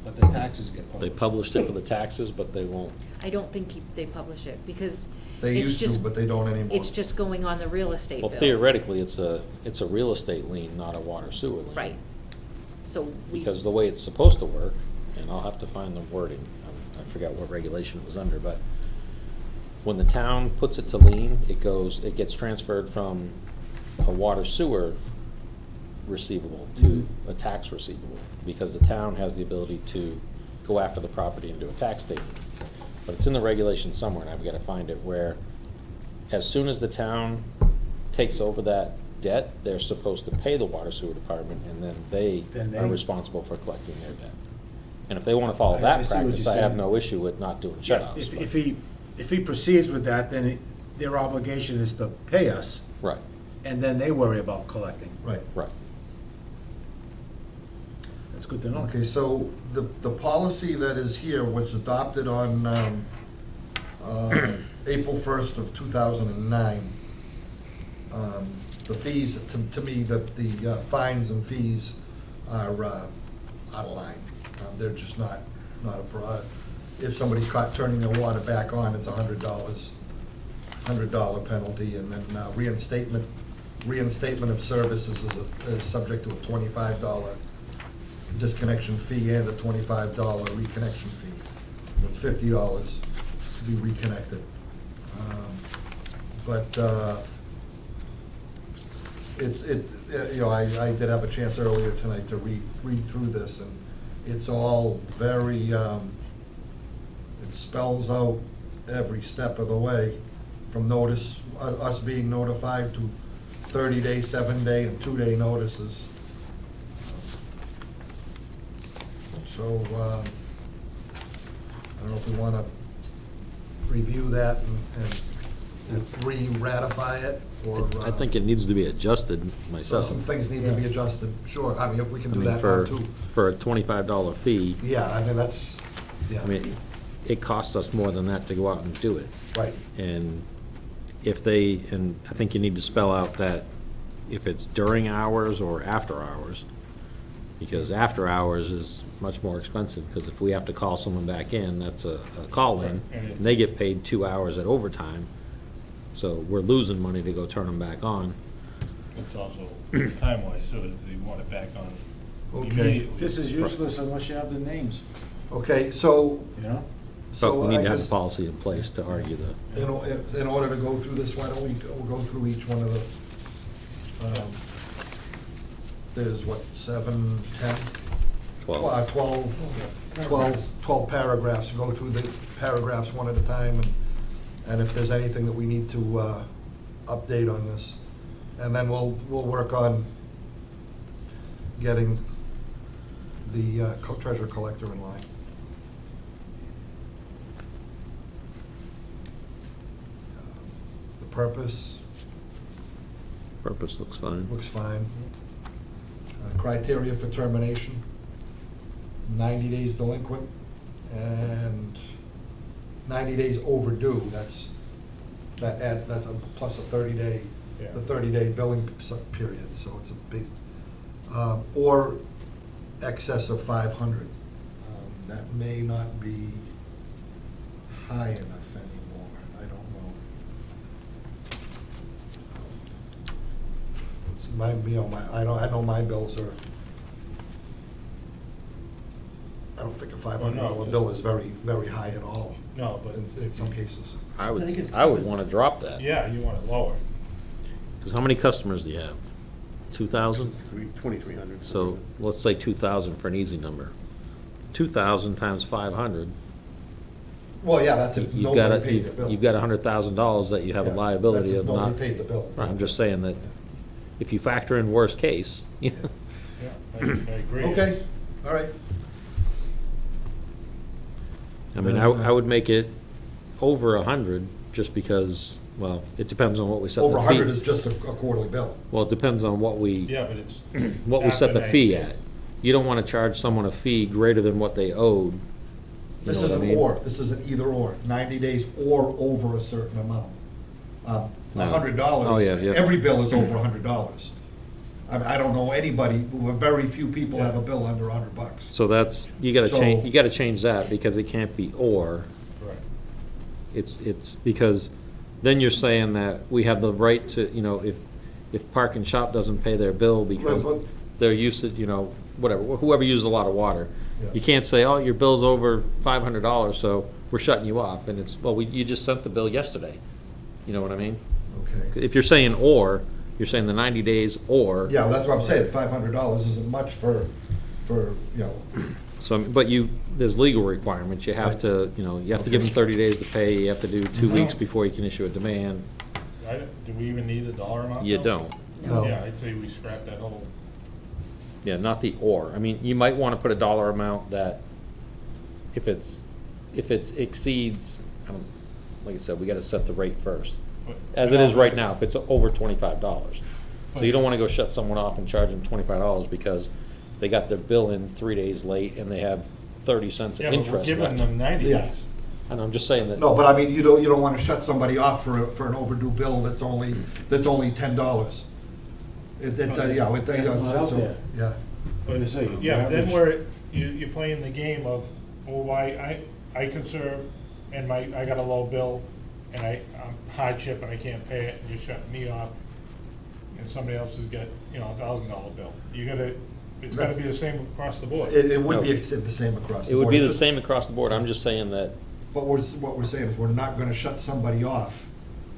But the taxes get They published. published it for the taxes, but they won't. I don't think they publish it, because They it's used to, just, but they don't anymore. it's just going on the real estate bill. Well, theoretically, it's a real estate lien, not a water sewer lien. Right. So we. Because the way it's supposed to work, and I'll have to find the wording, I forgot what regulation it was under, but when the town puts it to lien, it gets transferred from a water sewer receivable to a tax receivable, because the town has the ability to go after the property and do a tax statement. But it's in the regulation somewhere, and I've gotta find it, where as soon as the town takes over that debt, they're supposed to pay the water sewer department, and then they Then they- are responsible for collecting their debt. And if they wanna follow I that see what practice, you're I have saying. no issue with not doing shut-offs. If he proceeds with that, then their obligation is to pay us, Right, and then they worry about collecting. Right. right. That's good to know. Okay, so the policy that is here was adopted on April 1st of 2009. The fees, to me, the fines and fees are out of line. They're just not a if somebody's caught turning their water back on, it's $100 penalty, and then reinstatement of services is subject to a $25 disconnection fee and a $25 reconnection fee. It's $50 to be reconnected. But I did have a chance earlier tonight to read through this, and it's all very, it spells out every step of the way, from notice, us being notified, to 30-day, 7-day, and 2-day notices. So, I don't know if we want to review that and re-ratify it, or. I think it needs to be adjusted So myself. some things need to be adjusted, sure, I mean, if we can I do mean, that now for, too. for a $25 fee, Yeah, I mean, that's, yeah, I mean, it costs us more than that to go out and do it. right, And and I think you need to spell out that if it's during hours or after hours, because after hours is much more expensive, because if we have to call someone back in, that's a call-in, Right, and and they get paid 2 hours at overtime, so we're losing money to go turn them back on. It's also time-wise, so if they want it back on okay, immediately. This is useless unless you have the names, okay, so, you know? But so we I need to have guess, the policy in place to argue the, in order to go through this, why don't we'll go through each one of the, there's what, 7, 10? 12. 12 paragraphs, go through the paragraphs one at a time, and if there's anything that we need to update on this. And then we'll work on getting the treasure collector in line. The purpose purpose looks fine. looks fine. Criteria for termination, 90 days delinquent and 90 days overdue. That's a plus a 30-day, Yeah. the 30-day billing period, so it's a big, or excess of 500. That may not be high enough anymore, I don't know. It's I know my bills are, I don't think a $500 bill is very, very high at all No, but, in some cases. I I think would, it's I would covered. want to drop that. yeah, you want it lower. Because how many customers do you have? 2,000? 2,300. So let's say 2,000 for an easy number. 2,000 times 500. Well, yeah, that's if You've got nobody paid their bill. You've got $100,000 that you have a Yeah, liability that's of if not. nobody paid the bill. Right, I'm just saying that if you factor in worst case, you know, Yeah, I agree. Okay, all right. I mean, I would make it over 100 just because, well, it depends on what we set the fee. Over 100 is just a quarterly bill. Well, it depends on what we, Yeah, but it's. what we set the after fee 90 at. You don't want to charge someone a fee greater than what they owed. You This know what I isn't mean? or, this is an either or, 90 days or over a certain amount. No. $100. Oh, yeah, yeah. Every bill is over $100. I don't know anybody, very few people have a bill under $100. So that's, you gotta So- change, you gotta change that because it can't be or. Right. It's because then you're saying that we have the right to, you know, if Park and Shop doesn't pay their bill because Right, but- they're used to, you know, whatever, whoever uses a lot of water. Yeah. You can't say, oh, your bill's over $500, so we're shutting you off, and it's, well, you just sent the bill yesterday. You know what I mean? Okay. If you're saying or, you're saying the 90 days or. Yeah, well, that's what I'm saying, $500 isn't much for, you know, So, but there's legal requirements, you have to, you have to give them 30 days to pay, you have to do 2 weeks before you can issue a demand. Do we even need a dollar amount? You though? don't. No. Yeah, I'd say we scrap that whole, Yeah, not the or. I mean, you might want to put a dollar amount that if it exceeds, like I said, we got to set the rate first. As it is right now, if it's over $25. So you don't want to go shut someone off and charge them $25 because they got their bill in 3 days late and they have 30 cents yeah, of but we're interest giving left. them 90 Yeah. days. And I'm just saying that. no, but I mean, you don't want to shut somebody off for an overdue bill that's only $10. That's not out there. Yeah, But, you say, yeah, average- then you're playing the game of, well, why, I conserve, and I got a low bill, and I'm hardship and I can't pay it, and you're shutting me off, and somebody else has got, $1,000 bill. It's gotta be the same across the board. it would No. be the same across the It board. would be It's the just- same across the board. I'm just saying that, But what we're saying is we're not gonna shut somebody off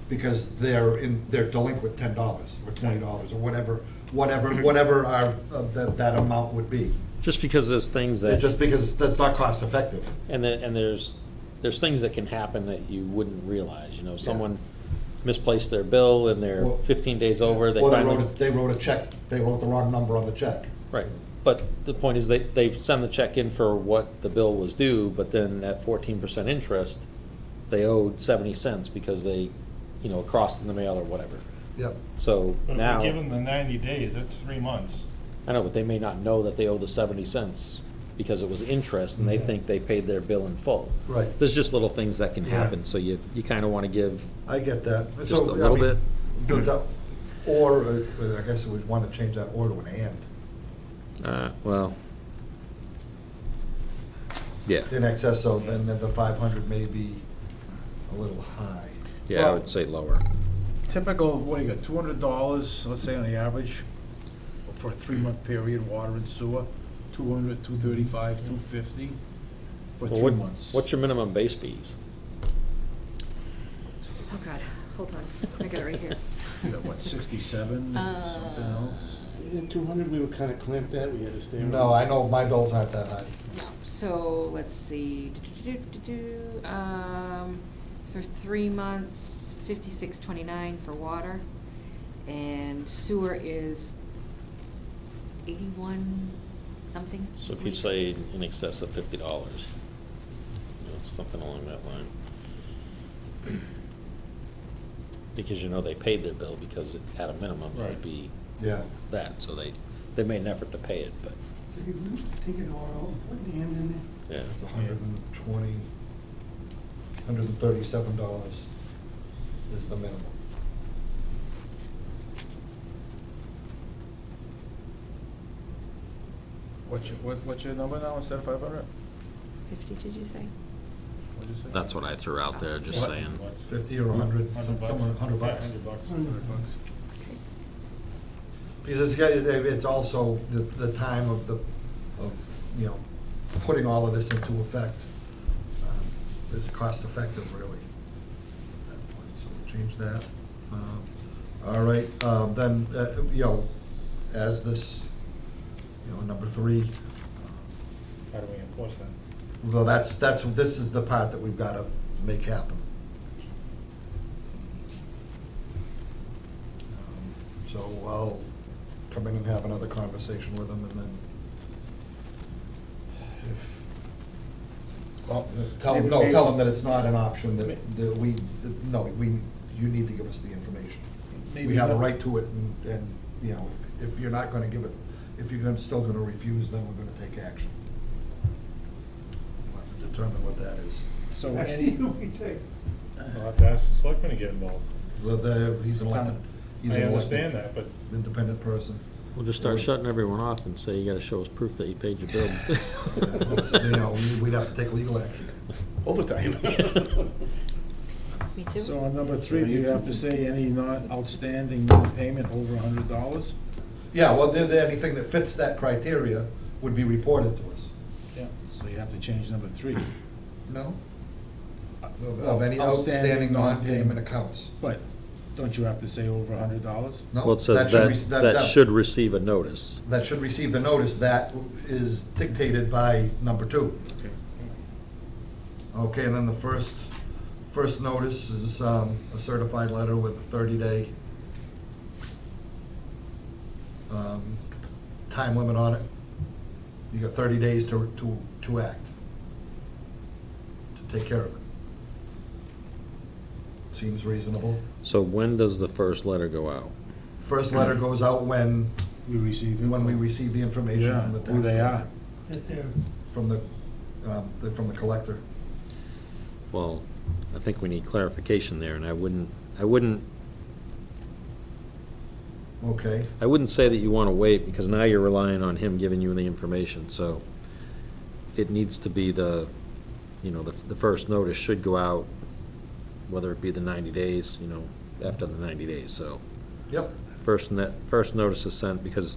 because they're delinquent $10 or $20 or whatever that amount would be. just because there's things that. Just because that's not cost effective. And there's things that can happen that you wouldn't realize, someone misplaced their bill and they're Well- 15 days over, they Or finally. they wrote a check, they wrote the wrong number on the check. Right, but the point is they send the check in for what the bill was due, but then at 14% interest, they owed 70 cents because they, crossed in the mail or whatever. Yep. So But if now, we give them the 90 days, that's 3 months. I know, but they may not know that they owe the 70 cents because it was interest and they think they paid their bill in full. Right. There's just little things that can Yeah. happen, so you kind of want to give. I get that. Just So, a I little mean, bit. Or, I guess we'd want to change that or to an and. Well, yeah, In excess of, and then the 500 may be a little high. yeah, I Well- would say lower. Typical, what do you got, $200, let's say on the average, for a 3-month period, water and sewer, 200, 235, 250 for Well, 3 what- months. What's your minimum base fees? Oh, God, hold on, I got it right here. You got, what, 67, something else? Isn't 200, we were kind of clamped at, we had to stay around? No, I know my bills aren't that high. No, so, let's see, for 3 months, 56.29 for water, and sewer is 81 something. So if you say in excess of $50, something along that line. Because they paid their bill because at a minimum it would Right. be Yeah. that, so they made an effort to pay it, but, If you take it all out, put the end in there. yeah. It's $137 is the minimum. What's your number now instead of 500? 50, did you say? What'd you say? That's what I threw out there, just What? saying. 50 or 100, $100. somewhere, $100 Yeah, bucks. $100. $100. Because it's also the time of putting all of this into effect. Is cost effective, really, at that point, so we'll change that. All right, then, as this, number 3, How do we enforce that? well, this is the part that we've got to make happen. So I'll come in and have another conversation with them, and then if, tell them that it's not an option, that you need to give us the information. We have a right to it, and, if you're not gonna give it, if you're still gonna refuse, then we're gonna take action. We'll have to determine what that is. So That's any, the we take. We'll have to ask the selectmen to get involved. He's an elected. he's I an understand elected that, but Independent person. We'll just start shutting everyone off and say, you gotta show us proof that you paid your bill. We'd have to take legal action. Overtime. Me too. so on number 3, do you have to say any not outstanding non-payment over $100? Yeah, well, anything that fits that criteria would be reported to us. Yeah. So you have to change number 3. No? of any outstanding non-payment accounts. But don't you have to say over $100? No, Well, it says that should receive a notice. That should receive the notice, that is dictated by number 2. Okay, and then the first notice is a certified letter with a 30-day time limit on it. You got 30 days to act, to take care of it. Seems reasonable. So when does the first letter go out? First letter goes out when We receive it. we receive the information Yeah, from the tax. who they are. That they're, From the collector. Well, I think we need clarification there, and I wouldn't Okay, say that you want to wait, because now you're relying on him giving you the information, so it needs to be the first notice should go out, whether it be the 90 days, after the 90 days, so yep, first notice is sent, because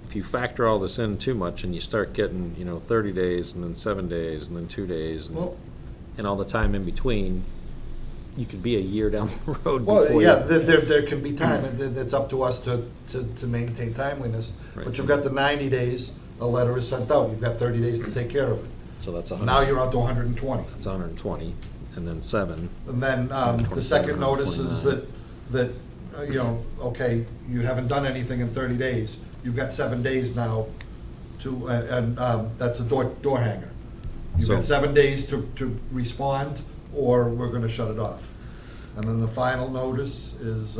if you factor all this in too much and you start getting, 30 days and then 7 days and then 2 days well, and all the time in between, you could be a year down the road well, before yeah, you. there can be time, and it's up to us to maintain timeliness. Right. But you've got the 90 days, a letter is sent out, you've got 30 days to take care of it. So that's Now you're out to 120. That's 120, and then 7. And then the second notice is that, okay, you haven't done anything in 30 days. You've got 7 days now to, and that's a door hanger. You've got So- 7 days to respond, or we're gonna shut it off. And then the final notice is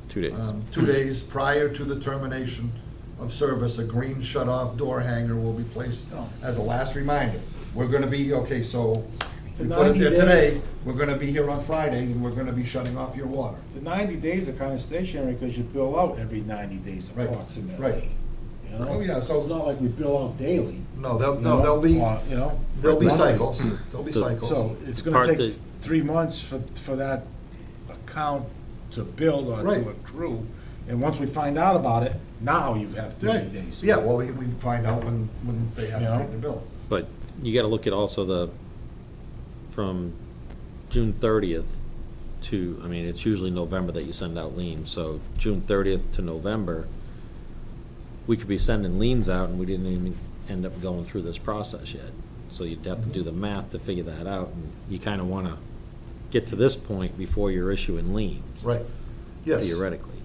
2 days. 2 days prior to the termination of service, a green shut-off door hanger will be placed as a last reminder. We're gonna be, okay, so we The put it there 90 today, we're gonna be here on Friday, and we're gonna be shutting off your water. The 90 days are kind of stationary because you bill out every 90 days Right, approximately. right. You know? Oh, yeah, so- It's not like we bill out daily. No, you there'll know, be, or, you know, there'll be monthly. cycles, there'll be So- cycles. So it's Part gonna take that- 3 months for that account to build or Right. to accrue. And once we find out about it, now you have 30 Right. days. Yeah, well, we find out when they have to You know? pay their bill. But you gotta look at also from June 30th to, it's usually November that you send out liens, so June 30th to November, we could be sending liens out and we didn't even end up going through this process yet. So you'd have to do the math to figure that out, and you kinda wanna get to this point before you're issuing liens. Right, yes. Theoretically.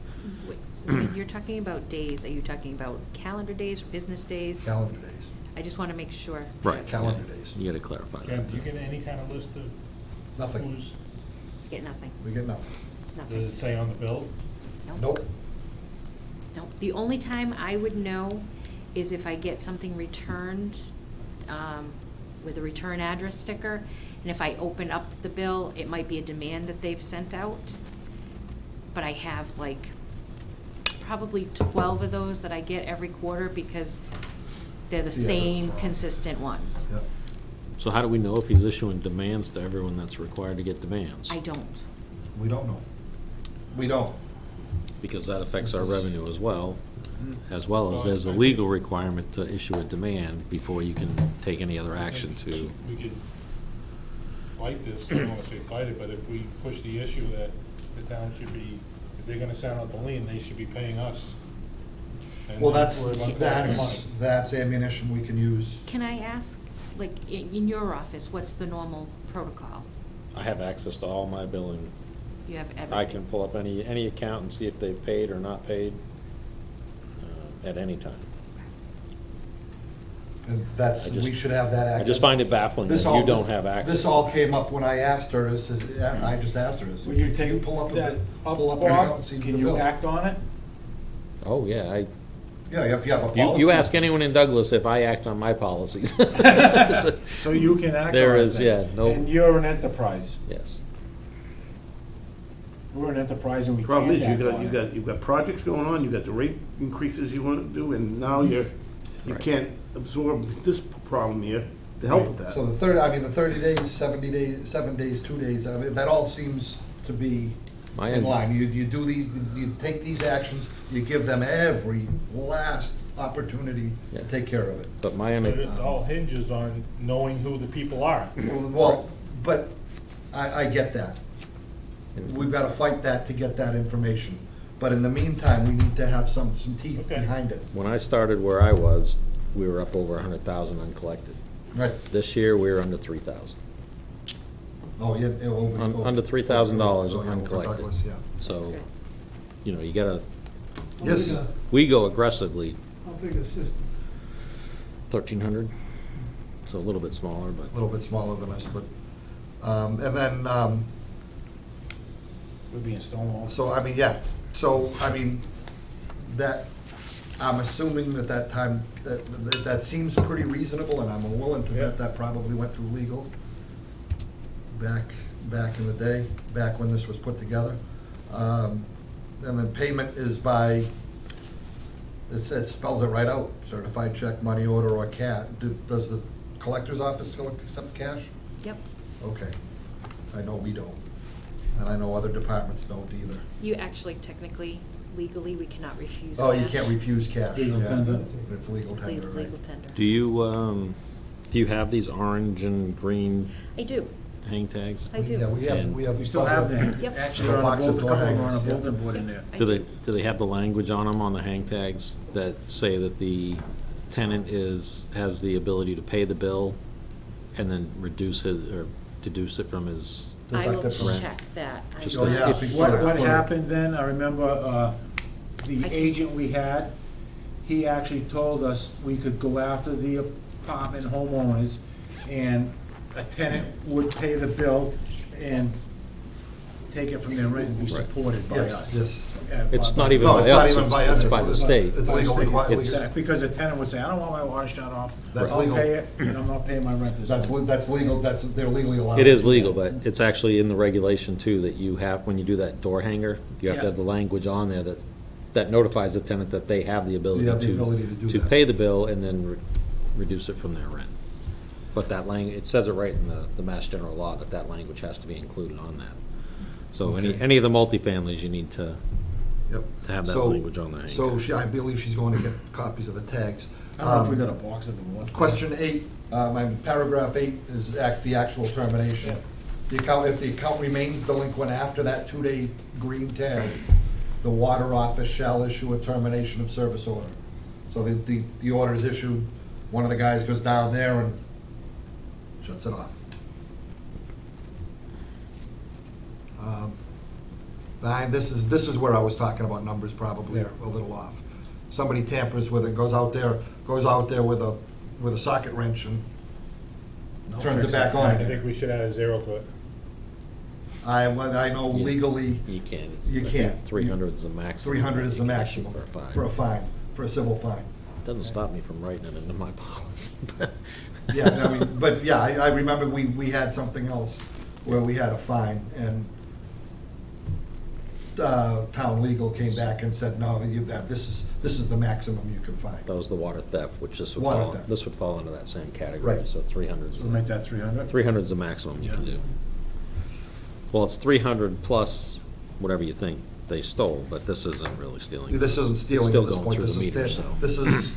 Wait, when you're talking about days, are you talking about calendar days, business days? Calendar days, I just want to make sure. Right. calendar yeah. days. You gotta clarify Ken, that. do you get any kind of list of Nothing, who's, Get nothing, we get nothing. nothing. does it say on the bill? Nope, No, the only time I would know is if I get something returned with a return address sticker, and if I open up the bill, it might be a demand that they've sent out. But I have like probably 12 of those that I get every quarter because they're the Yeah, that's same wrong. consistent ones. yep. So how do we know if he's issuing demands to everyone that's required to get demands? I don't. We don't know. We don't. Because that affects our revenue as well as Well, there's a I legal requirement to issue a demand before you can take any other action to. We could fight this, I don't wanna say fight it, but if we push the issue that the town should be, if they're gonna send out the lien, they should be paying us. And Well, not worry about collecting money. that's ammunition we can use. Can I ask, like, in your office, what's the normal protocol? I have access to all my billing. You have everything? I can pull up any account and see if they've paid or not paid at any time. And that's, I just- we should have that I active. just find it baffling that This all- you don't have access. This all came up when I asked her, I just asked her, When you take pull up that pull up an account and see the can you bill. act on it? Oh, yeah, Yeah, if you have a you policy. ask anyone in Douglas if I act on my policies. So you can act on it There is, then. yeah, no. And you're an enterprise. Yes. We're an enterprise and we Problem can't is, act on it. you've got projects going on, you've got the rate increases you want to do, and now you Right. can't absorb this problem here to help with that. So the 30 days, 70 days, 7 days, 2 days, that all seems to be My in end- line. You do these, you take these actions, you give them every last opportunity to Yeah. take care of it. But my, But it all hinges on knowing who the people are. Well, but I get that. We've gotta fight that to get that information. But in the meantime, we need to have some teeth Okay. behind it. When I started where I was, we were up over 100,000 uncollected. Right. This year, we're under 3,000. Oh, yeah, over. Under $3,000 Oh, yeah, over uncollected. Douglas, yeah. That's So, good. you know, you gotta, Yes. we go aggressively, How big a system? 1,300, so a little bit smaller, A but little bit smaller than us, but, and then, Would be in Stonewall. so, I mean, yeah, so, I mean, that, I'm assuming that time, that seems pretty reasonable, and I'm willing to bet that probably went through legal back in the day, back when this was put together. And then payment is by, it spells it right out, certified check, money order, or cash. Does the collector's office still accept cash? Yep. Okay, I know we don't, and I know other departments don't either. You actually technically, legally, we cannot refuse Oh, you cash. can't refuse cash, Legal yeah. tender. It's legal tender, Legal right? legal tender. do you have these orange and green I do, hang tags? I do. Yeah, we have. We still have them. Yep. Actually, they're on Box a of bulletin, door couple are on a hangers, yeah. bulletin board in there. I Do they have the language on them, on the hang tags, that say that the tenant has the ability to pay the bill and then reduce his, or deduce it from his, I will Deduct it from- check that. I Just Oh, will- yeah. if- What happened then, I remember, the I- agent we had, he actually told us we could go after the apartment homeowners, and a tenant would pay the bill and take it from their rent and be Right. supported by Yes, us. yes. it's not even No, by it's not us, even by us, it's by the state. It's legal requirement. It's- Because the tenant would say, I don't want my water shut off, That's I'll legal. pay it, and I'm not paying my rent this month. That's legal, they're legally allowed. It is to do legal, that. but it's actually in the regulation too, that you have, when you do that door hanger, you have to Yeah. have the language on there that notifies the tenant that they have the ability You have the ability to do to that. pay the bill and then reduce it from their rent. But that it says it right in the Mass General Law that language has to be included on that. So Okay. any of the multifamilies, you need to Yep. have that So- language on the hang So tag. I believe she's going to get copies of the tags. I don't know if we got a box of them. Question 8, paragraph 8 is the actual termination. If the account remains delinquent after that 2-day green tag, the water office shall issue a termination of service order. So the order is issued, one of the guys goes down there and shuts it off. This is where I was talking about numbers probably are a little off. Somebody tampers with it, goes out there with a socket wrench and turns it back on I again. think we should add a 0 to it. I know You- legally, You can't. You can't. 300 is the maximum. 300 is the you can issue maximum For a fine. for a civil fine. Doesn't stop me from writing it into my policy. Yeah, I mean, but yeah, I remember we had something else where we had a fine, and town legal came back and said, no, this is the maximum you can fine. That was the water theft, which Water theft. this would fall into that same category, Right. so 300. So we'll make that 300? 300 is the maximum you can Yeah. do. Well, it's 300 plus whatever you think they stole, but this isn't really stealing. This isn't It's stealing still at this going point. through This the is, meter, so. this is,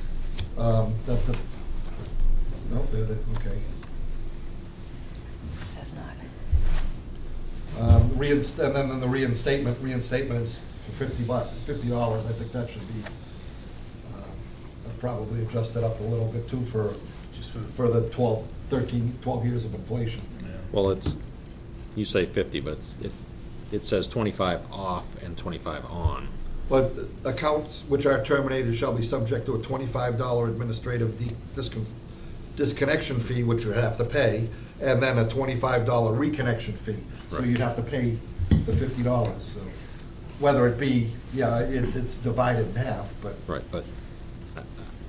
no, okay. That's not. And then the reinstatement is for $50. I think that should be probably adjusted up a little bit too Just for the 12 years of inflation. Well, you say 50, but it says 25 off and 25 on. But accounts which are terminated shall be subject to a $25 administrative disconnection fee, which you have to pay, and then a $25 reconnection fee. So Right. you'd have to pay the $50. So whether it be, it's divided in half, but Right, but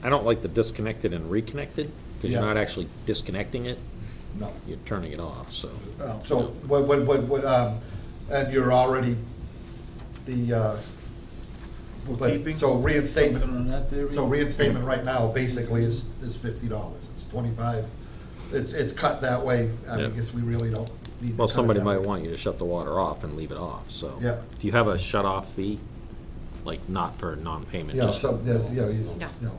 I don't like the disconnected and reconnected, because you're Yeah. not actually disconnecting it, no. you're turning it off, so. Oh. So and you're already Bookkeeping? so reinstatement. Something on that theory? So reinstatement right now basically is $50. It's 25. It's cut that way. I Yeah. guess we really don't need to Well, cut it somebody that might way. want you to shut the water off and leave it off, so. Yeah. Do you have a shut-off fee? Like, not for non-payment? Yeah, just- so, yes, yeah, No. no.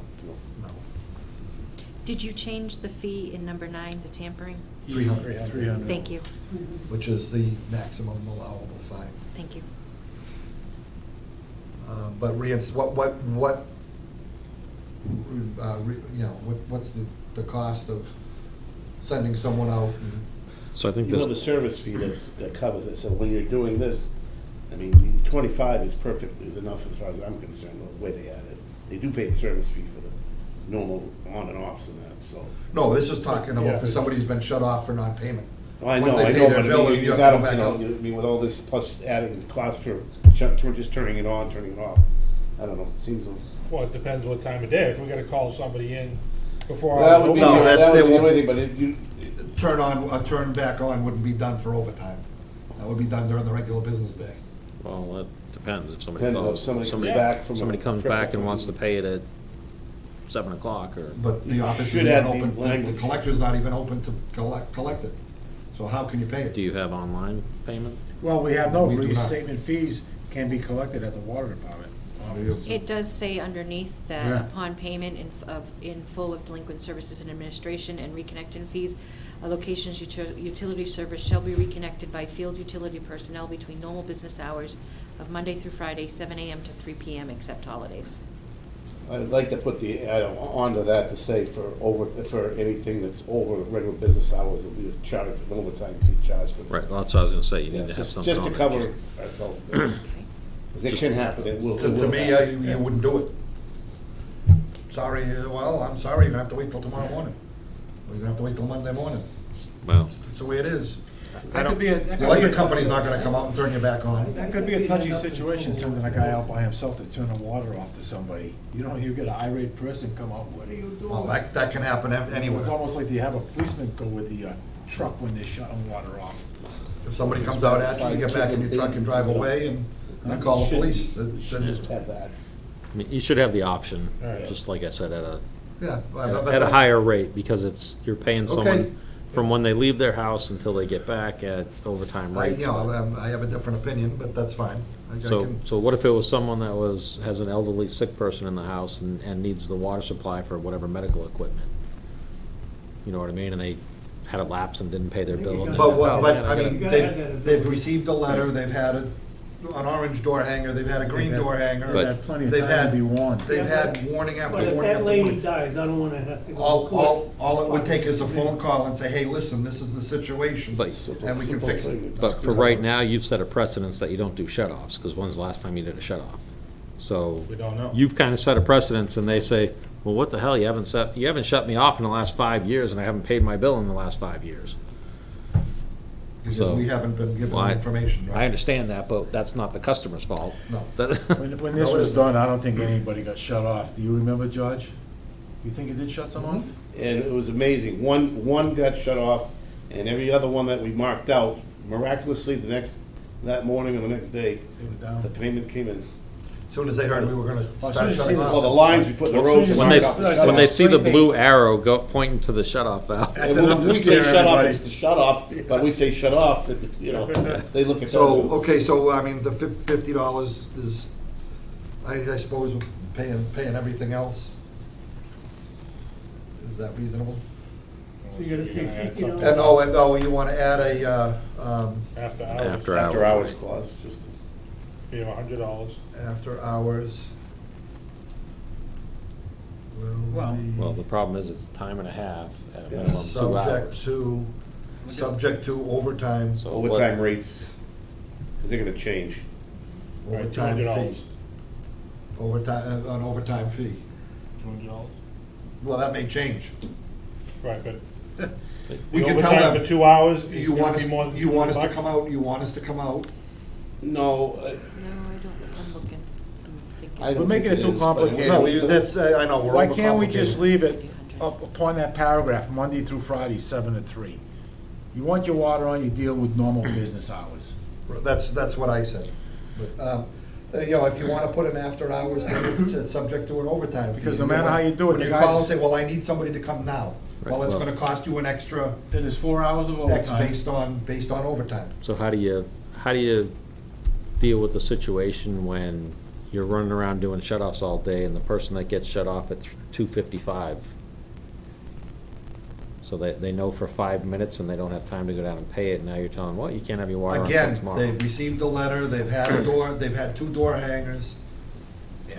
Did you change the fee in number 9, the tampering? 300. 300. Thank you, Which is the maximum allowable fine. thank you. But what's the cost of sending someone out? So I think You know, the this, service fee that covers it, so when you're doing this, I mean, 25 is perfect, is enough as far as I'm concerned, the way they add it. They do pay a service fee for the normal on and offs and that, so. No, this is talking Yeah. about for somebody who's been shut off for non-payment. I Once know, they I pay know, their but I bill, mean, you you have got to them, go you back know, out. I mean, with all this plus adding costs for just turning it on, turning it off, I don't know, it seems. Well, it depends what time of day. If we gotta call somebody in before. That would be, No, that's- that would they be the won't- only thing, but it, you, Turn back on wouldn't be done for overtime. That would be done during the regular business day. well, it depends if somebody depends calls. if somebody comes Yeah. back from. a Somebody comes trip or back and wants to something. pay it at 7 o'clock or. But the You office should isn't even add the open, the language. collector's not even open to collect it. So how can you pay it? Do you have online payment? Well, we have no We do not. restatement fees can be collected at the water department office. It does say underneath Yeah. that upon payment in full of delinquent services and administration and reconnecting fees, a location's utility service shall be reconnected by field utility personnel between normal business hours of Monday through Friday, 7 AM to 3 PM, except holidays. I'd like to put the add onto that to say for anything that's over regular business hours, it'll be a charge, an overtime fee charged. Right, well, that's what I was gonna say, you Yeah, need to have just something to on it. cover ourselves there. Okay. 'Cause it can happen, it will. To me, you wouldn't do it. Sorry, I'm sorry, you're gonna have to wait till tomorrow morning. Or you're gonna have to wait till Monday morning. Well, It's the way it is. That could be a, that The could be electric a- company's not gonna come out and turn you back on. That could be a touchy situation, sending a guy out by himself to turn the water off to somebody. You know, you get an irate person come out, what are you doing? Well, that can happen anywhere. It's almost like you have a policeman go with the truck when they're shutting water off. If somebody comes out at you, you get back in your truck and drive away and then call the police. Should just have that. I mean, you should have the option, Right. just like I said, at Yeah. a higher rate, because you're paying Okay. someone from when they leave their house until they get back at overtime I rates. I have a different opinion, but that's fine. I So, can- so what if it was someone that has an elderly sick person in the house and needs the water supply for whatever medical equipment? You know what I mean? And they had a lapse and didn't pay their bill. and they But go, what, "Oh, but, man, I gotta-" mean, gotta have that they've received a letter, they've had an orange door hanger, they've had a green door hanger. But- Had plenty of They've time to had- be warned. They've had warning after But if warning that after lady warning. dies, I don't wanna have to go to court. All it would take is a phone call and say, hey, listen, this is the situation, But- and we can fix it. But for right now, you've set a precedence that you don't do shut-offs, because when's the last time you did a shut-off? So. We don't know. You've kind of set a precedence, and they say, well, what the hell, you haven't shut me off in the last 5 years, and I haven't paid my bill in the last 5 years. Because So- we haven't been given Well, the information, I right? understand that, but that's not the customer's fault. No. That- When this was done, I don't think anybody got shut off. Do you remember, George? You think you did shut some off? And it was amazing. One got shut off, and every other one that we marked out, miraculously, that morning or the next day, They were down. the payment came in. As soon as they heard we were gonna Well, as soon start as you shutting see off. Well, the lines we put in the road. to When mark they, out the when they shut-off. see the blue arrow pointing to the shut-off valve. That's And enough when to we say scare shut off, everybody. it's the shut off, but we say shut off, you know, they look at that. So, okay, so, I mean, the $50 is, I suppose, paying everything else. Is that reasonable? So you gotta say You're gonna add $50. something. And you wanna add After After hours, After hours clause, just. fee of $100. after hours. will Well- be Well, the problem is it's time and a half at a minimum 2 Subject hours. to overtime, So what- Overtime rates, because they're gonna change. Right, overtime $200. fee. An overtime fee. $200. Well, that may change. Right, but We the can tell overtime them, for 2 hours is you gonna want be us, more than you want us to $200. come out, you want us to come out. No, No, I don't, I'm looking, I'm thinking. I don't We're making think it too is, but complicated. No, that's, I know, we're Why can't we just overcomplicating. leave it up upon that paragraph, Monday through Friday, 7 to 3? You want your water on, you deal with normal business hours. That's what I said. But, if you wanna put an after hours thing, it's subject to an overtime fee. Because no matter how you do it, When the you guys- call and say, well, I need somebody to come now. Well, Right, it's well- gonna cost you an extra Then there's 4 hours of X overtime. based on overtime. So how do you deal with the situation when you're running around doing shut-offs all day and the person that gets shut off at 2:55 So they know for 5 minutes and they don't have time to go down and pay it. Now you're telling, well, you can't have your water on until Again, tomorrow. they've received a letter, they've had 2 door hangers.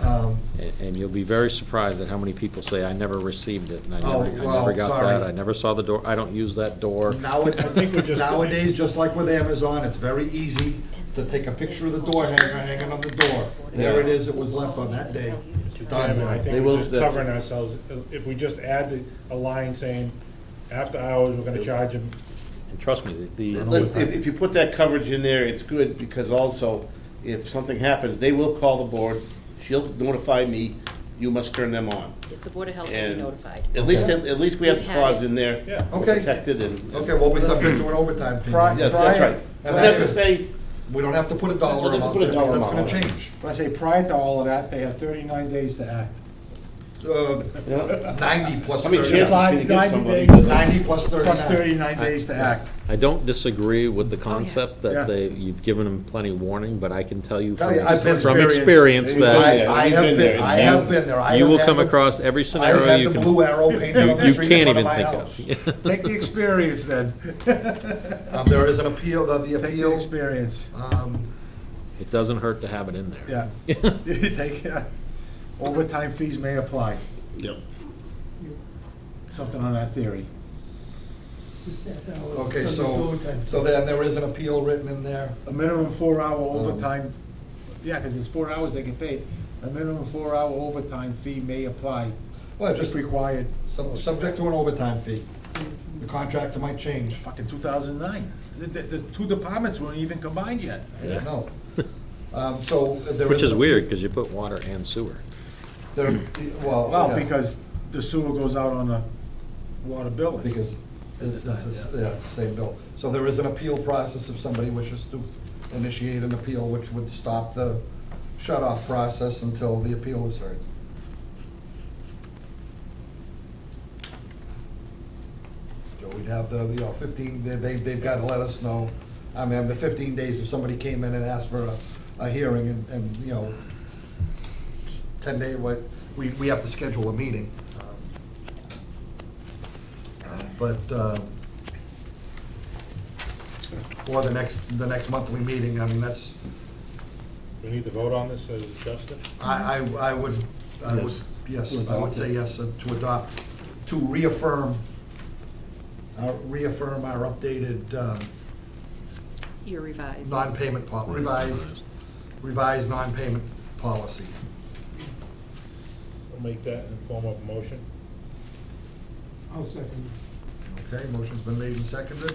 And you'll be very surprised at how many people say, I never received it, and I Oh, never well, got sorry. that, I never saw the door, I don't use that door. Nowadays, just like with Amazon, it's very easy to take a picture of the door hanger hanging on the door. There it is, it was left on that day. Chairman, I Done. think we're just covering ourselves. If we just add a line saying, after hours, we're gonna charge them. And trust me, If you put that coverage in there, it's good, because also, if something happens, they will call the board, she'll notify me, you must turn them on. The Board of Health will be And notified. at least we have the We've had clause it. in there. Yeah. We're Okay. Protected and. Okay, we'll be subject to an overtime fee. Yes, that's right. And We have to that's- say, We don't have to put a dollar We don't have amount to put a there, dollar that's gonna amount on it. change. But I say prior to all of that, they have 39 days to act. yeah, 90 plus how many 39. chances can you get 90 somebody? days. 90 plus 39. Plus 39 days to act. I don't disagree with the concept Yeah. that you've given them plenty of warning, but I can tell you Tell you, I've been from experienced. experience I- that I He's have been there. been, I have been there. I you have will had come the- across every I've scenario had you the can. blue arrow painted on the You street in can't front of even my think house. of. Take the experience then. There is an appeal, the Take the appeal, experience. It doesn't hurt to have it in there. Yeah. Take, overtime fees may apply. Yep. Something on that theory. okay, so then there is an appeal written in there. A minimum 4-hour overtime, yeah, because it's 4 hours they get paid. A minimum 4-hour overtime fee may apply Well, if just required. subject to an overtime fee. The contractor might change. Fucking 2009. The 2 departments weren't even combined yet. No. So there Which is an weird, appeal- because you put water and sewer. There, well, Well, yeah, because the sewer goes out on the water bill. because it's the same bill. So there is an appeal process if somebody wishes to initiate an appeal, which would stop the shut-off process until the appeal is heard. So we'd have the, 15, they've got to let us know. I mean, the 15 days, if somebody came in and asked for a hearing and 10 day, we have to schedule a meeting. But, or the next monthly meeting, I mean, that's, We need to vote on this as Justin? I would, yes, I would say yes to adopt, to reaffirm our updated Your revised. non-payment, revised non-payment policy. We'll make that in the form of a motion. I'll second. Okay, motion's been made and seconded.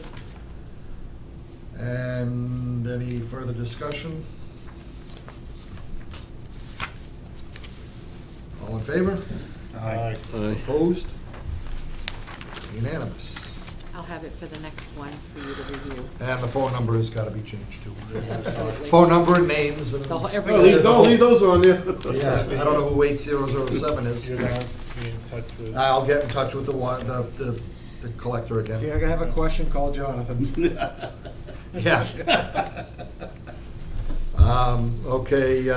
And any further discussion? All in favor? Aye. Opposed? Unanimous. I'll have it for the next one for you to review. And the phone number has got to be changed too. Absolutely. Phone number and names and. The whole- Oh, everything. leave those on there. Yeah, I don't know who 8007 is. You're gonna be in touch with. I'll get in touch with the collector If you again. have a question, call Jonathan. Yeah. Okay,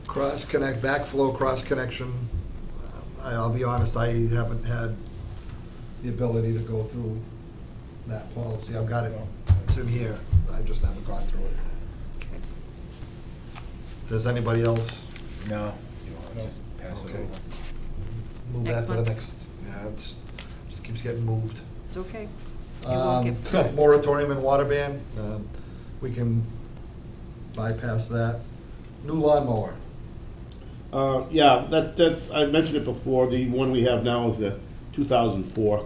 cross-connect, backflow cross-connection. I'll be honest, I haven't had the ability to go through that policy. I've got it, it's in here, I just haven't gone through it. Okay. Does anybody else No. Just pass it Okay. over. move Next that to the month. next? Yeah, it's, just keeps getting moved. It's okay. You won't get through it. Moratorium and water ban, we can bypass that. New lawnmower. Yeah, that's, I mentioned it before, the one we have now is a 2004.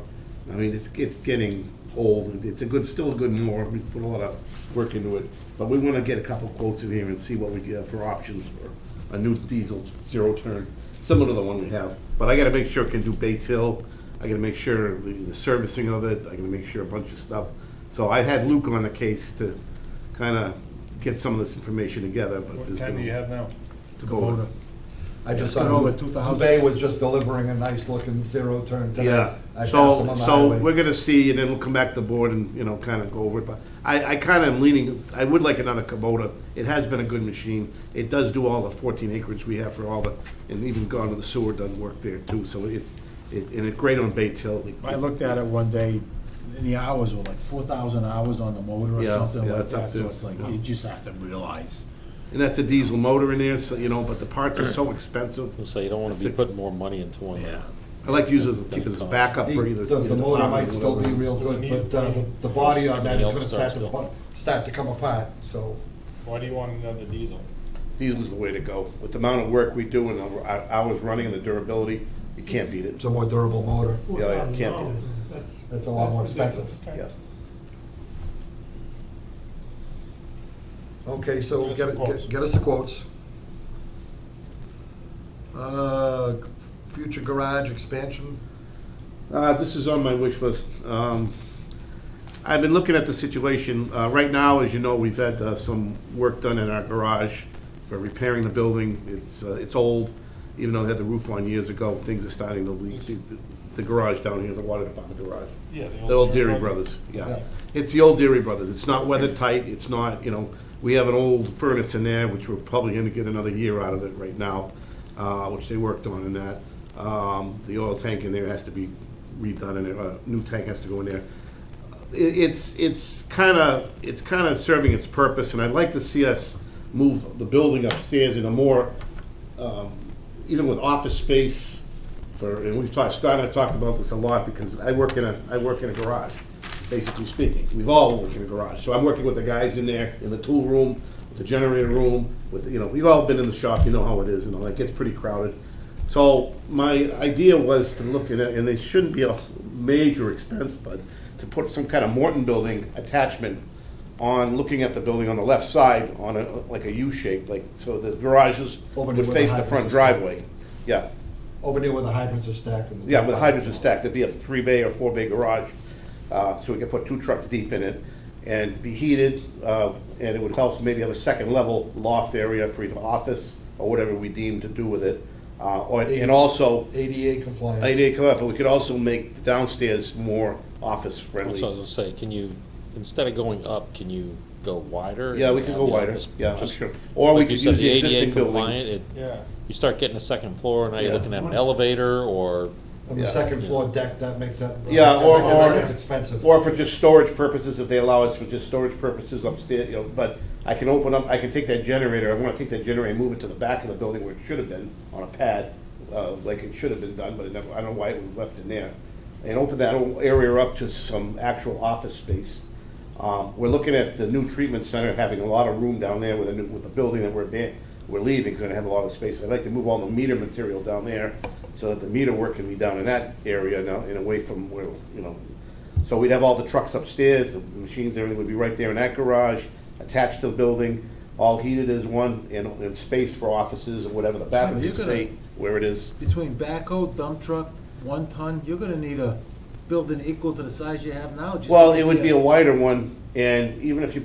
I mean, it's getting old, it's still a good mower, we put a lot of work into it. But we wanna get a couple quotes in here and see what we get for options for a new diesel zero-turn, similar to the one we have. But I gotta make sure it can do Bates Hill, I gotta make sure the servicing of it, I gotta make sure a bunch of stuff. So I had Luke on the case to kinda get some of this information together, but. What there's time do been- you have now? To go over. I just Let's saw go over Du- 2000. Dubay was just delivering a nice looking zero turn today. Yeah, I passed him on the so highway. we're gonna see, and then we'll come back to the board and, kind of go over it, but I kind of am leaning, I would like another Kubota. It has been a good machine. It does do all the 14 acreage we have for all the, and even gone to the sewer doesn't work there too, so And it's great on Bates Hill. I looked at it one day, and the hours were like 4,000 hours on the motor or Yeah, something yeah, like that's up that, so to- it's like, you just have to realize. And that's a diesel motor in there, so, you know, but the parts are so expensive. So you don't wanna be putting more money into one. Yeah. I like to use it, keep it as a backup for either. The motor might still be real good, but the body on that is gonna Starts start to come apart, so. Why do you want another diesel? Diesel's the way to go. With the amount of work we do and our hours running and the durability, you can't beat it. It's a more durable motor. Yeah, can't beat it. It's a lot more expensive. Okay. Yeah. Okay, so Get us the quotes. get us the quotes. Future garage expansion. This is on my wish list. I've been looking at the situation. Right now, as you know, we've had some work done in our garage for repairing the building. It's old, even though they had the roof on years ago. Things are starting to leak. The garage down here, the water department garage. Yeah, The old Deary Brothers, yeah. Yeah. It's the old Deary Brothers. It's not weather tight. It's not, you know, we have an old furnace in there, which we're probably gonna get another year out of it right now, which they worked on in that. The oil tank in there has to be redone, and a new tank has to go in there. It's kind of serving its purpose, and I'd like to see us move the building upstairs in a more, even with office space and we've talked, Scott and I've talked about this a lot, because I work in a garage, basically speaking. We've all worked in a garage, so I'm working with the guys in there, in the tool room, the generator room, with, you know, we've all been in the shop, you know how it is, and all that gets pretty crowded. So my idea was to look at it, and it shouldn't be a major expense, but to put some kind of Morton building attachment on, looking at the building on the left side, on like a U shape, like, so the garages Over would near face where the the front hydrants are driveway. Yeah, Over near where the hydrants are stacked. and the- yeah, with the hydrants are stacked, there'd be a 3-bay or 4-bay garage, so we could put 2 trucks deep in it, and be heated, and it would also maybe have a second level loft area for either office or whatever we deem to do with it. And also, ADA compliance. ADA come up, but we could also make the downstairs more office So I friendly. was gonna say, can you, instead of going up, can you go wider? Yeah, we could go Have the wider, office yeah, I'm just- sure. Or we like you could said, use the ADA existing building. compliant, Yeah. You start getting a second floor, now you're Yeah. looking at an elevator, or, On the Yeah. second floor deck, that makes that. Yeah, that gets expensive. Or for just storage purposes, if they allow us for just storage purposes upstairs, you know, but I can open up, I can take that generator, I wanna take that generator and move it to the back of the building where it should have been, on a pad, like it should have been done, but it never, I don't know why it was left in there. And open that whole area up to some actual office space. We're looking at the new treatment center, having a lot of room down there with the building that we're leaving, it's gonna have a lot of space. I'd like to move all the meter material down there, so that the meter work can be down in that area now, and away from where, you know. So we'd have all the trucks upstairs, the machines, everything would be right there in that garage, attached to the building, all heated as one, and space for offices or whatever, the bathroom You're can gonna- stay where it is. Between backhoe, dump truck, 1 ton, you're gonna need a building equal to the size you have now. just Well, to it would get be a wider one, and even if you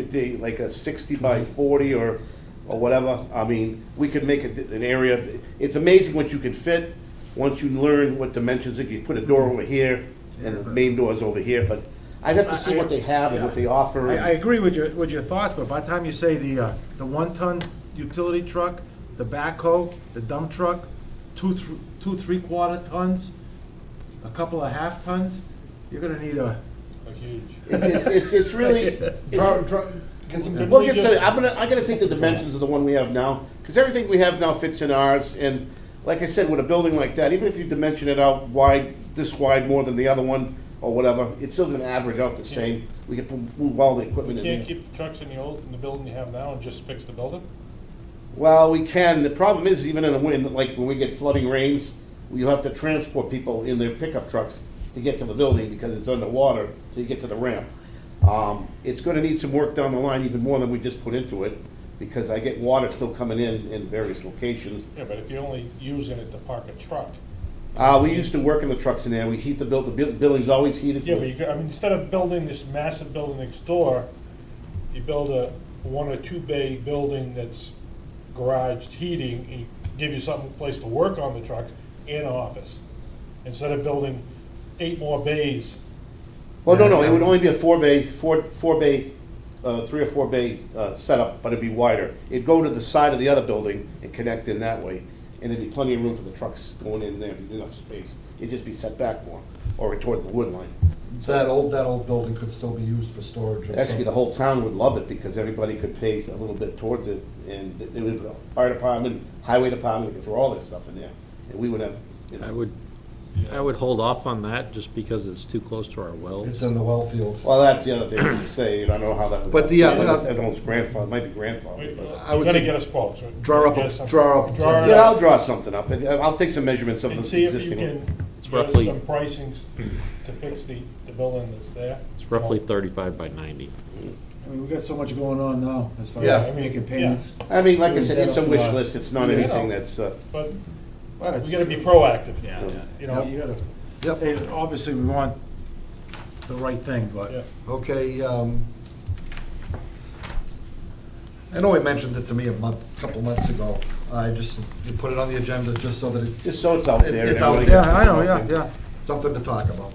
did like a 60 by 40 or whatever, I mean, we could make an area, it's amazing what you can fit, once you learn what dimensions, if you put a door over here, and the main door's over here, but I'd have to see what they have and what they offer. I agree with your thoughts, but by the time you say the 1 ton utility truck, the backhoe, the dump truck, 2 3/4 tons, a couple of half tons, you're gonna need a. A huge. It's really, Get some- we'll get to, I'm gonna take the dimensions of the one we have now, because everything we have now fits in ours, and like I said, with a building like that, even if you dimension it out wide, this wide more than the other one, or whatever, it's still gonna average out the same. We can move all the equipment You in can't there. keep the trucks in the building you have now and just fix the building? Well, we can, the problem is, even in the winter, like when we get flooding rains, you have to transport people in their pickup trucks to get to the building, because it's underwater, till you get to the ramp. It's gonna need some work down the line, even more than we just put into it, because I get water still coming in various locations. Yeah, but if you're only using it to park a truck. We used to work in the trucks in there, we heat the building's always heated. Yeah, but I mean, instead of building this massive building next door, you build a 1 or 2 bay building that's garaged heating, and give you some place to work on the trucks and an office. Instead of building 8 more bays. Well, no, it would only be a 4-bay, 3 or 4 bay setup, but it'd be wider. It'd go to the side of the other building and connect in that way. and there'd be plenty of room for the trucks going in there, enough space. It'd just be set back more, or towards the wood line. That old building could still be used for storage or Actually, the something. whole town would love it, because everybody could pay a little bit towards it, and it would, fire department, highway department, could throw all their stuff in there, and we would have, you know. I would hold off on that just because it's too close to our wells. It's in the well field. Well, that's the other thing to say, I don't know how that would. But yeah, I don't know, it's grandfather, might be grandfather, but. I would You're gonna say get us quotes, right? draw up a- Get us some- draw up a plan. it Yeah, I'll up draw something up, I'll take some measurements of And the see if you existing can one. It's get us roughly- some pricings to fix the building that's there. It's roughly 35 by 90. I mean, we got so much going on now, as far Yeah. as making payments. I mean, like I said, Yeah. it's a wish list, it's not Yeah. anything that's, But Well, we gotta be proactive. Yeah, You know, you gotta, Yep. hey, obviously, we want the right thing, but. yeah. Okay, I know he mentioned it to me a couple months ago. You put it on the agenda just so that it, just so it's out there. and It's out everybody there. gets Yeah, I know, involved. yeah. something to talk about.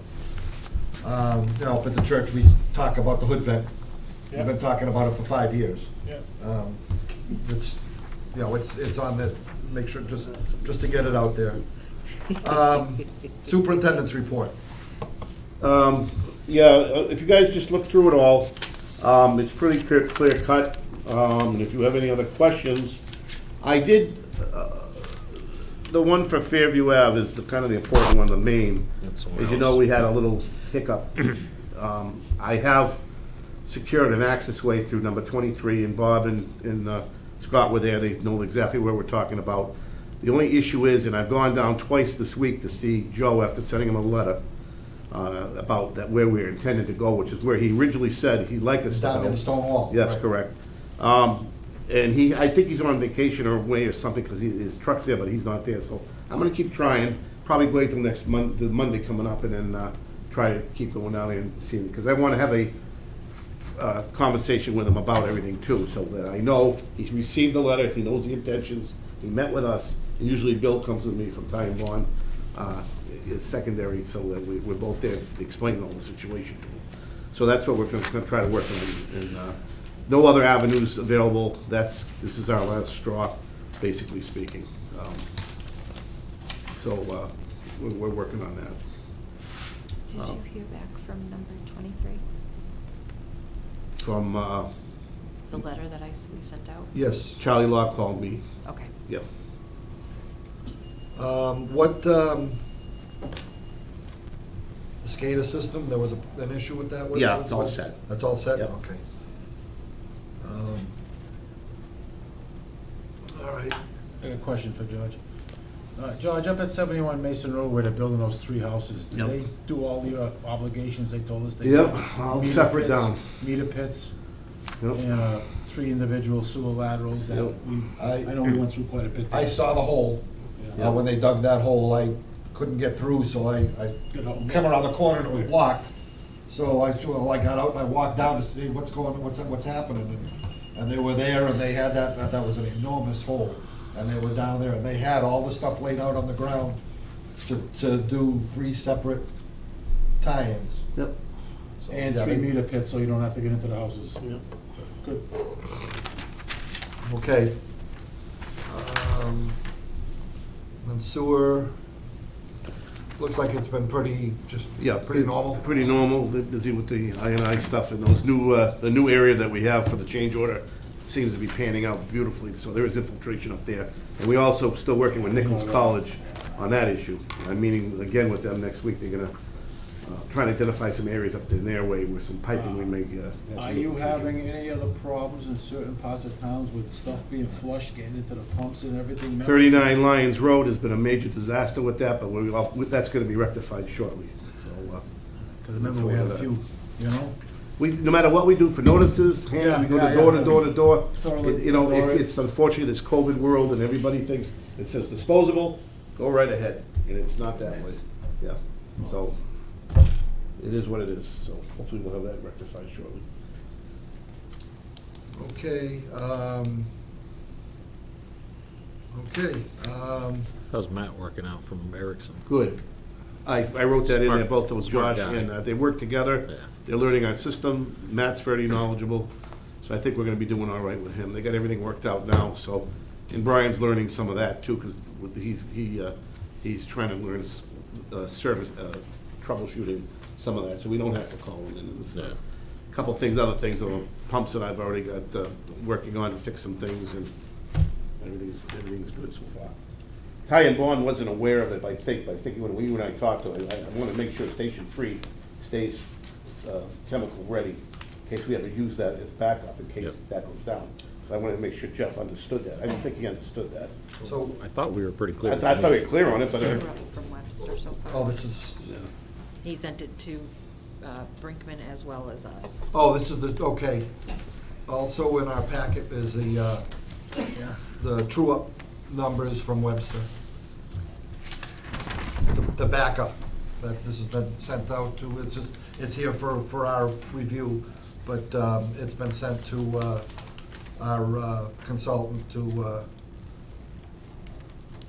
You know, up at the church, we talk about the hood vent. We've been talking about it for 5 years. Yeah. It's, you know, it's on the, make sure, just to get it out there. Superintendent's report. If you guys just look through it all, it's pretty clear cut. And if you have any other questions, I did, the one for Fairview Ave is the kind of the important one, the main. That's the one As you else. know, we had a little hiccup. I have secured an access way through number 23, and Bob and Scott were there, they know exactly where we're talking about. The only issue is, and I've gone down twice this week to see Joe after sending him a letter about that where we're intended to go, which is where he originally said he'd like us to go. Down in the stone wall. Yes, Right. correct. And I think he's on vacation or away or something, because his truck's there, but he's not there, so I'm gonna keep trying, probably wait till next month, the Monday coming up, and then try to keep going down there and seeing, because I wanna have a conversation with him about everything too, so that I know he's received the letter, he knows the intentions, he met with us, and usually Bill comes with me from Ty and Bond, is secondary, so that we're both there explaining all the situation to him. So that's what we're gonna try to work on, and no other avenues available, this is our last straw, basically speaking. So we're working on that. Did you hear back from number 23? From The letter that we sent out? Yes. Charlie Law called me, Okay. yep. The SCADA system, there was an issue with that? Yeah, it's all set. That's all set? Yep. Okay. All right. I got a question for George. George, up at 71 Mason Road where they're building those 3 houses, did Yep. they do all the obligations they told us they Yep, did? all Meter separate pits, down. Meter pits, Yep. and 3 individual sewer laterals that Yep. I know we went through quite a bit. I saw the hole. Yeah. When they dug that hole, I couldn't get through, so I Good old- came around the corner and it was blocked. So I got out and I walked down to see what's happening. And they were there and they had that was an enormous hole. And they were down there and they had all the stuff laid out on the ground to do 3 separate tie-ins. Yep. So, And yeah, 3 they- meter pits, so you don't have to get into the houses. Yep. Good. Okay. And sewer, looks like it's been pretty normal. Pretty normal, they're busy with the I&I stuff and those the new area that we have for the change order seems to be panning out beautifully, so there is infiltration up there. And we also still working with Nichols College on that issue. I'm meeting again with them next week, they're gonna try to identify some areas up in their way where some piping we may have some Are you infiltration. having any other problems in certain parts of towns with stuff being flushed, getting into the pumps and everything? 39 Lions Road has been a major disaster with that, but that's gonna be rectified shortly, so. Because remember, we had a few, you know? No matter what we do for notices, we go to door to door to door. Thoroughly You know, ignore it. it's unfortunate, this COVID world, and everybody thinks it says disposable, go right ahead, and it's not that way. Yeah, so it is what it is, so hopefully we'll have that rectified shortly. Okay, How's Matt working out from Erickson? Good. I wrote that in there, Smart- both those smart Josh, guy. and they work together. Yeah. They're learning our system. Matt's very knowledgeable, so I think we're gonna be doing all right with him. They got everything worked out now, so And Brian's learning some of that too, because he's trying to learn service, troubleshooting some of that, so we don't have to call him in. And this, Yeah. couple things, other things, pumps that I've already got working on to fix some things, and everything's good so far. Ty and Bond wasn't aware of it, I think when you and I talked to him, I want to make sure Station 3 stays chemical ready, in case we ever use that as backup, in case that goes down. So I wanted to make sure Jeff understood that. I didn't think he understood that. So, I thought we were pretty clear. I thought we were clear on it, but From Webster so far. oh, this is, He sent it to Brinkman as well as us. oh, this is the, okay. Also in our packet is the true-up numbers from Webster. The backup, that this has been sent out to, it's here for our review, but it's been sent to our consultant to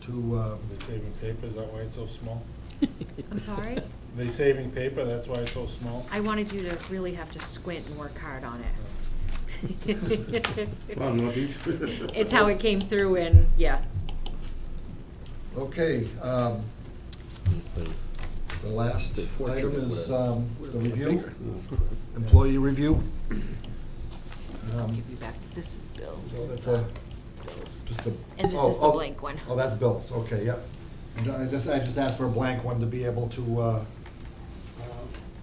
They saving paper, is that why it's so small? I'm sorry? They saving paper, that's why it's so small? I wanted you to really have to squint and work hard on it. Well, no, these. It's how it came through and, yeah. okay, the last item is the review, employee review. I'll give you back, this is Bill's. So that's just a. And this is the blank one. Oh, that's Bill's, okay, yep. And I just asked for a blank one to be able to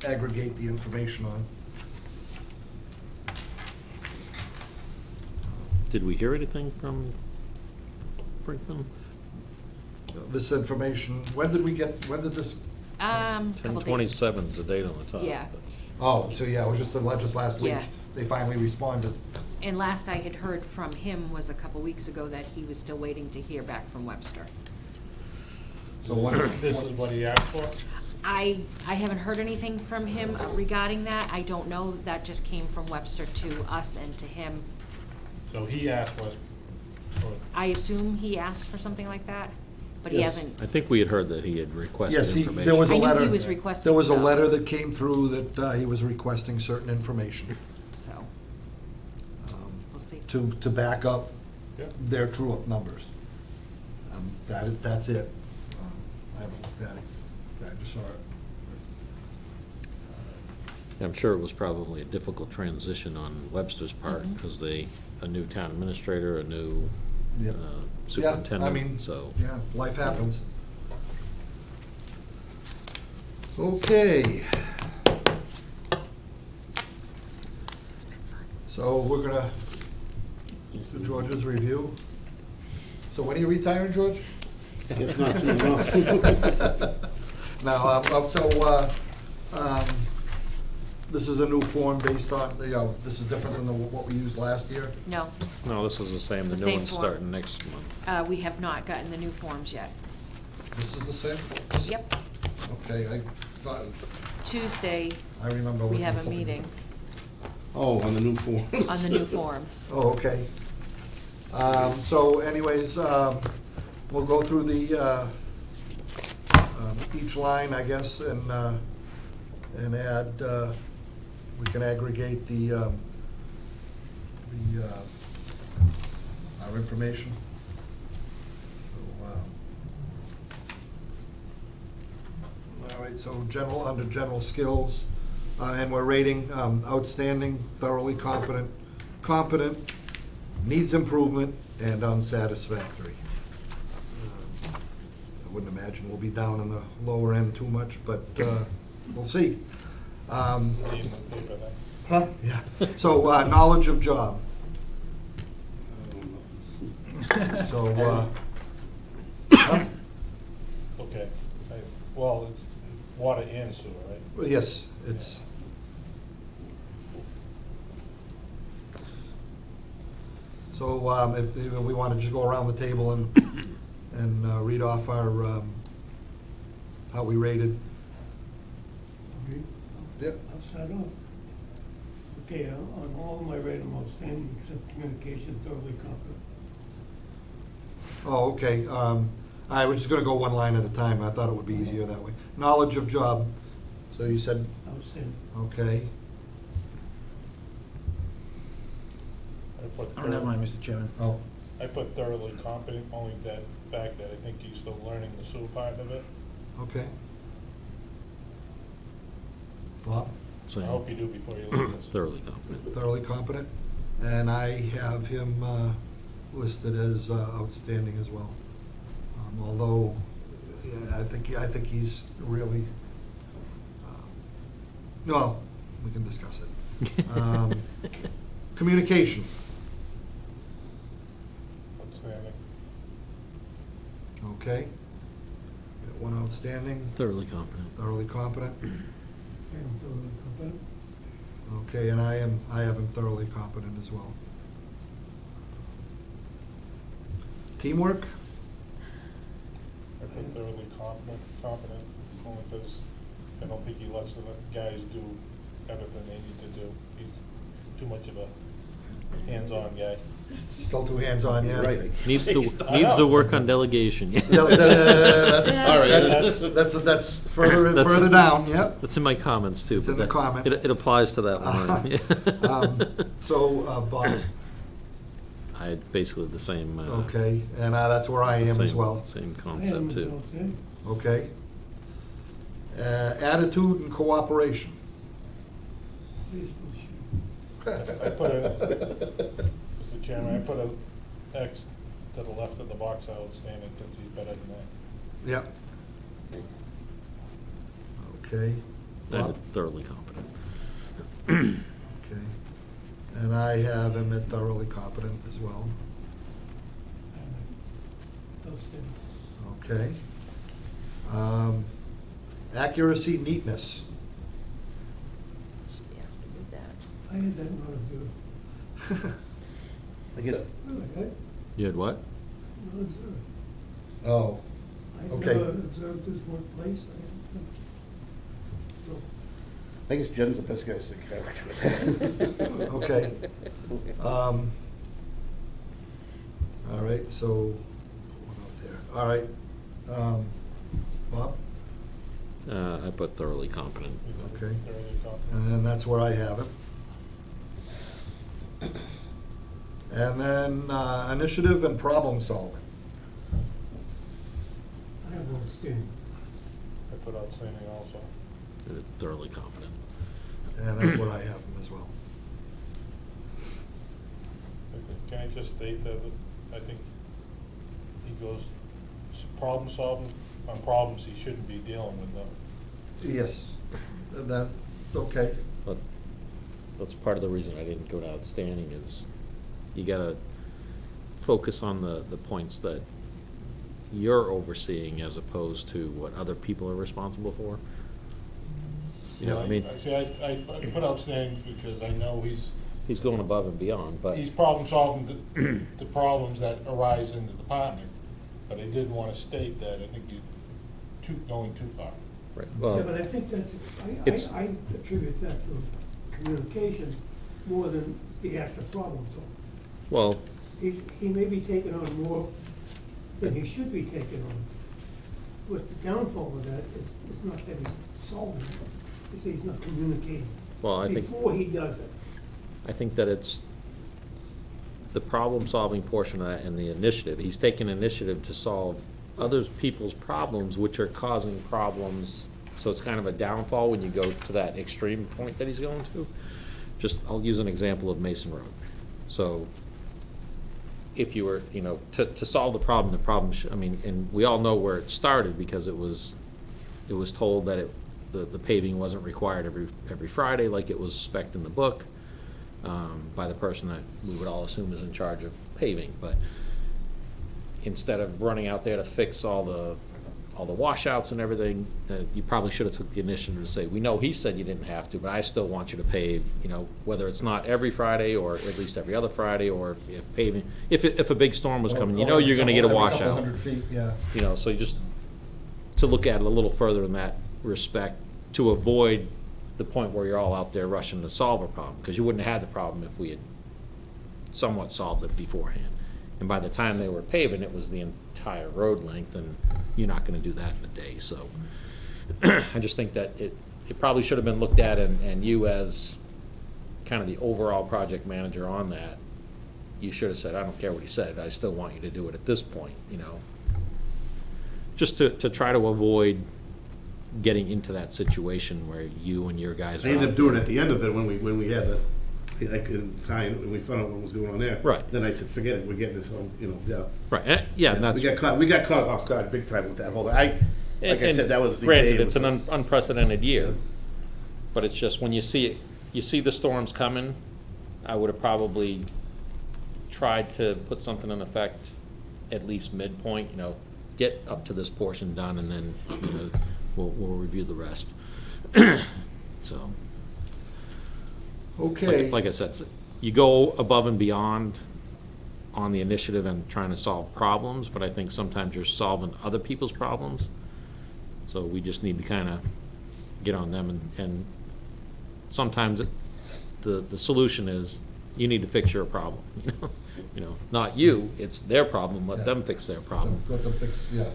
aggregate the information on. Did we hear anything from Brinkman? This information, when did this, Couple days. 10/27 is the date on the top. Yeah. oh, so yeah, it was just last week. Yeah. They finally responded. And last I had heard from him was a couple weeks ago that he was still waiting to hear back from Webster. So when, This is what he asked for? I haven't heard anything from him regarding that. I don't know, that just came from Webster to us and to him. So he asked was, for I assume he asked for something like that, but he Yes. hasn't. I think we had heard that he had requested yes, information. there was a I knew letter. he was requesting There was a stuff. letter that came through that he was requesting certain information So, we'll see. to back up Yeah. their true-up numbers. That's it. I haven't looked at it. I just saw it. I'm sure it was probably a difficult transition on Webster's part, Mhm. because a new town administrator, a new Yep. Yeah, I mean, superintendent, so. yeah, life happens. Okay. So we're gonna do George's review. So when are you retiring, George? It's not soon enough. Now, this is a new form based on, this is different than what we used last year? No, No, this is the same, It's the the new same one's form. starting next month. we have not gotten the new forms yet. This is the same? Yep, Okay, I thought, Tuesday, I remember. we looking have at a something meeting Oh, on the new form. on the new forms. Oh, okay. So anyways, we'll go through the, each line, I guess, and add, we can aggregate our information. So, all right, so under general skills, and we're rating outstanding, thoroughly competent, needs improvement, and unsatisfactory. I wouldn't imagine we'll be down in the lower end too much, but we'll see. Need the paper then. Huh? Yeah. So, knowledge of job. So, huh? Okay. Well, it's water and sewer, right? Well, yes, it's. So, if we want to just go around the table and read off our, how we rated. Okay, Yep. I'll start off. Okay, on all of my item outstanding except communication thoroughly competent. Oh, okay. I was just gonna go one line at a time. I thought it would be easier that way. Knowledge of job. So you said, Outstanding. okay. I put I don't have mine, Mr. Chairman. Oh, I put thoroughly competent, only that fact that I think he's still learning the sewer part of it. Okay. Bob, I hope you do before you leave this. Thoroughly competent. thoroughly competent, and I have him listed as outstanding as well. Although, yeah, I think he's really, well, we can discuss it. Communication, Outstanding. okay. Got one outstanding, Thoroughly competent. thoroughly competent. I am thoroughly competent. Okay, and I have him thoroughly competent as well. Teamwork, I put thoroughly competent, only because I don't think he lets the guys do everything they need to do. He's too much of a hands-on guy. still two hands on, yeah. Needs to work on delegation. No, that's, Sorry. that's further, That's- further down, yep. That's in my comments too. It's but in the that- comments. It applies to that one. So, Bob, I had basically the same. okay, and that's where I am as same- well, Same I am concept too. outstanding. okay? Attitude and cooperation. Please bullshit. I put a, Mr. Chairman, I put a X to the left of the box outstanding, because he's better than that. Yep. Okay. Bob? And thoroughly competent. Okay. And I have him at thoroughly competent as well, Outstanding. okay? Accuracy, neatness. Should be asked to do that. I had that not observed. I guess, Really, I You had what? not observed. Oh, I Okay. never observed his workplace. So, I guess Jen's the best guy to stick character with that. okay. All right, so, one out there. All right. Bob? I put thoroughly competent. Okay. Thoroughly competent. And that's where I have it. And then initiative and problem solving. I have outstanding. I put outstanding also. Thoroughly competent. And that's where I have them as well. Can I just state that I think he goes problem solving on problems he shouldn't be dealing with though. Yes, that, okay. But that's part of the reason I didn't go to outstanding is you gotta focus on the points that you're overseeing as opposed to what other people are responsible for. You know, I mean, See, I put outstanding because I know he's going above and beyond, but, he's problem solving the problems that arise in the department. But I did want to state that I think you're going too far. right, Yeah, but well, I think it's- I attribute that to communication more than the act of problem solving. well, He may be taking on more than he should be taking on. But the downfall of that is not that he's solving it, it's that he's not communicating. well, I think. Before he does it. I think that it's the problem-solving portion of that and the initiative. He's taking initiative to solve other people's problems, which are causing problems. So it's kind of a downfall when you go to that extreme point that he's going to. Just, I'll use an example of Mason Road. So if you were, to solve the problem, I mean, and we all know where it started because it was told that the paving wasn't required every Friday like it was spec'd in the book. By the person that we would all assume is in charge of paving, but instead of running out there to fix all the washouts and everything, you probably should have took the initiative to say, we know he said you didn't have to, but I still want you to pave, whether it's not every Friday or at least every other Friday, or if paving, if a big storm was coming, you're gonna get a Every couple washout. 100 feet, yeah. So just to look at it a little further in that respect, to avoid the point where you're all out there rushing to solve a problem, because you wouldn't have had the problem if we had somewhat solved it beforehand. And by the time they were paving, it was the entire road length, and you're not gonna do that in a day, so. I just think that it probably should have been looked at, and you as kind of the overall project manager on that, you should have said, I don't care what he said, I still want you to do it at this point, you know? Just to try to avoid getting into that situation where you and your guys are. I ended out up doing it there. at the end of it when we had like in time, when we found out what was going on there. Right. Then I said, forget it, we're getting this home, yeah. Right, yeah, and that's. We got caught off guard big time with that whole, like I and said, that was the day. Granted, it it's was- an unprecedented year, but it's just when you see it, you see the storms coming, I would have probably tried to put something in effect at least midpoint, you know, get up to this portion done, and then, you know, we'll review the rest. So, Okay. like I said, you go above and beyond on the initiative and trying to solve problems, but I think sometimes you're solving other people's problems. So we just need to kind of get on them, and sometimes the solution is you need to fix your problem, you know, not you, it's their problem, let Yeah. them fix their problem. Let them fix, yeah.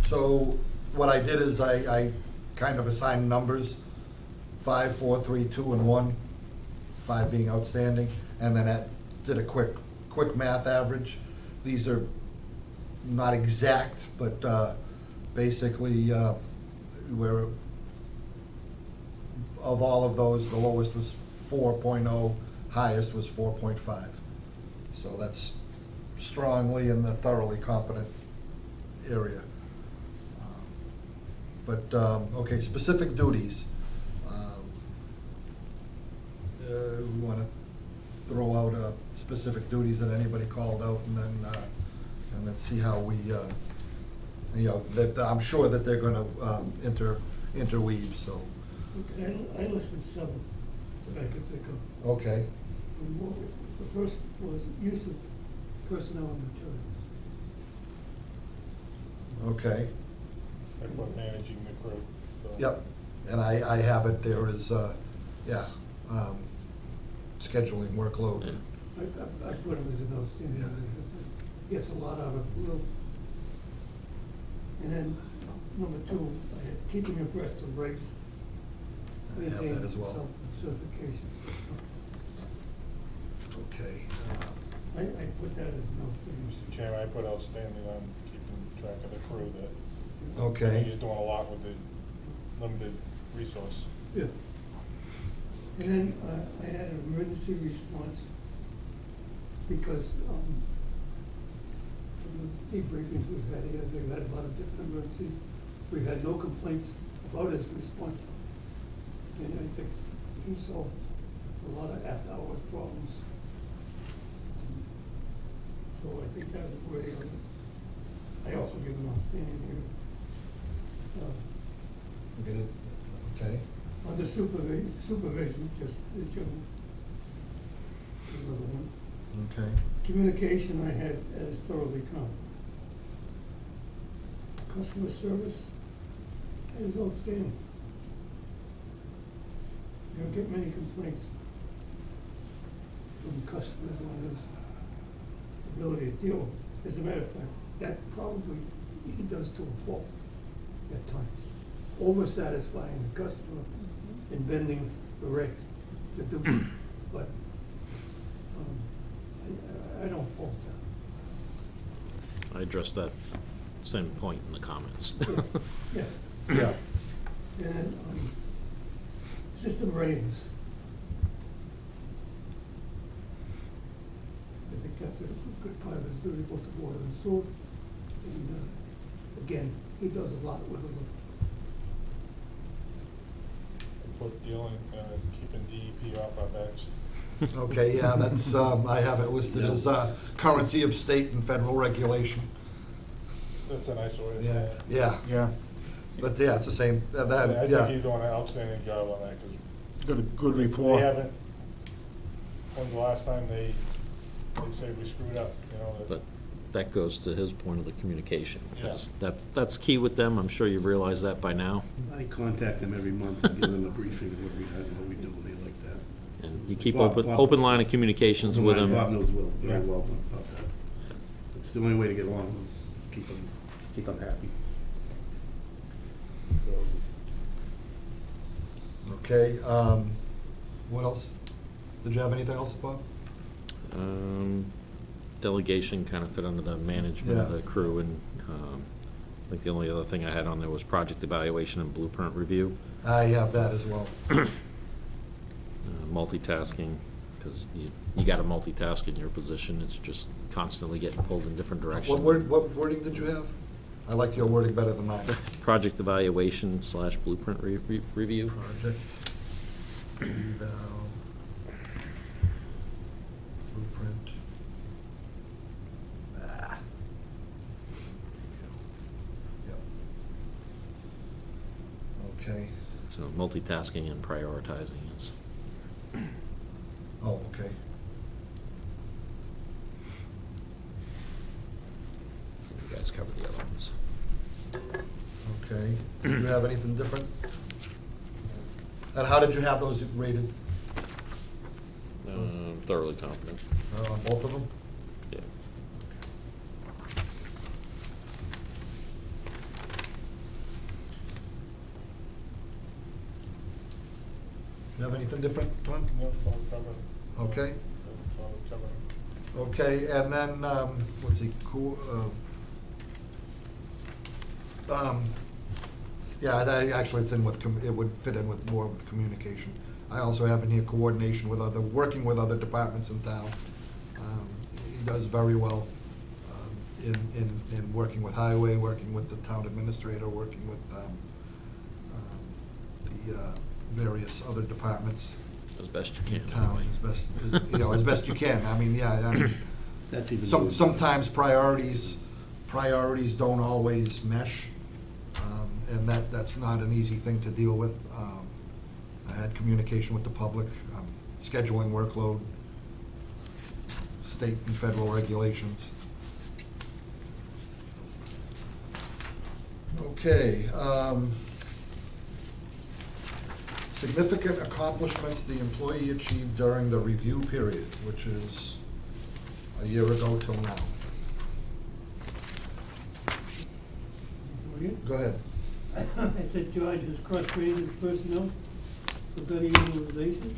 So what I did is I kind of assigned numbers, 5, 4, 3, 2, and 1, 5 being outstanding, and then I did a quick math average. These are not exact, but basically, where of all of those, the lowest was 4.0, highest was 4.5. So that's strongly in the thoroughly competent area. Okay, specific duties. We want to throw out specific duties that anybody called out, and then see how we, you know, that I'm sure that they're going to interweave. So, Okay, I listed 7 that I could think of. okay, The first was use of personnel and materials. okay. I put managing the crew. so. Yep, and I have it there as, scheduling workload. Yeah. I put him as an outstanding, gets a lot out of Will. And then, number 2, I had keeping abreast of rates. I have that as well. Certification. Okay. I put that as an outstanding. Mr. Chairman, I put outstanding on keeping track of the crew that Okay. he's doing a lot with the limited resource. Yeah. And then I had an emergency response because from the debriefings we've had here, they've had a lot of different emergencies. We've had no complaints about his response. And I think he solved a lot of after-hours problems. So I think that was worthy of it. I also give him outstanding here. Get it? Okay. Under supervision, just the general. Another one. Okay. Communication I had as thoroughly competent. Customer service is outstanding. You don't get many complaints from customers on his ability to deal with. As a matter of fact, that probably he does to a fault at times. Over-satisfying the customer and bending the rates to do so. But I don't fault that. I addressed that same point in the comments. Yeah. Yeah. And then, system readiness. I think that's a good part of his duty, both the water and sewer. And, again, he does a lot with it. I put dealing, keeping DEP off our backs. Okay, yeah, that's, I have it listed as currency of state and federal regulation. That's a nice way to say Yeah, it. yeah. Yeah, But yeah, it's the same, I that, think yeah. he's doing an outstanding job on that, because got a good they report. haven't, when's the last time they say we screwed up, you know? But that goes to his point of the communication. 'Cause Yeah. That's key with them, I'm sure you've realized that by now. I contact them every month and give them a briefing of what we had and what we do, and they like that. And you keep Bob- open line of communications with them. Bob knows very Yeah. well about that. It's the only way to get along with them, keep them happy. So, Okay, what else? Did you have anything else, Bob? Delegation kind of fit under the management of Yeah. the crew, and I think the only other thing I had on there was project evaluation and blueprint review. I have that as well. Multitasking, because you got to multitask in your position. It's just constantly getting pulled in different directions. What wording did you have? I like your wording better than mine. Project evaluation / blueprint review. Project eval blueprint. Ah. Yep. Okay. So multitasking and prioritizing is. Oh, okay. You guys covered the other ones. Okay. Did you have anything different? And how did you have those rated? Thoroughly confident. On both of them? Yeah. You have anything different, Tom? No, it's all covered. Okay. It's all covered. Okay, and then, let's see, cool, yeah, actually, it's in with, it would fit in with more with communication. I also have in here coordination with working with other departments in town. He does very well in working with highway, working with the town administrator, working with the various other departments As best you in can, town, anyway. as best, as best you can. I mean, yeah, I mean, That's even. sometimes priorities don't always mesh, and that's not an easy thing to deal with. I had communication with the public, scheduling workload, state and federal regulations. Okay, significant accomplishments the employee achieved during the review period, which is a year ago till now. Go ahead. I said George has cross-trained his personnel for better utilization.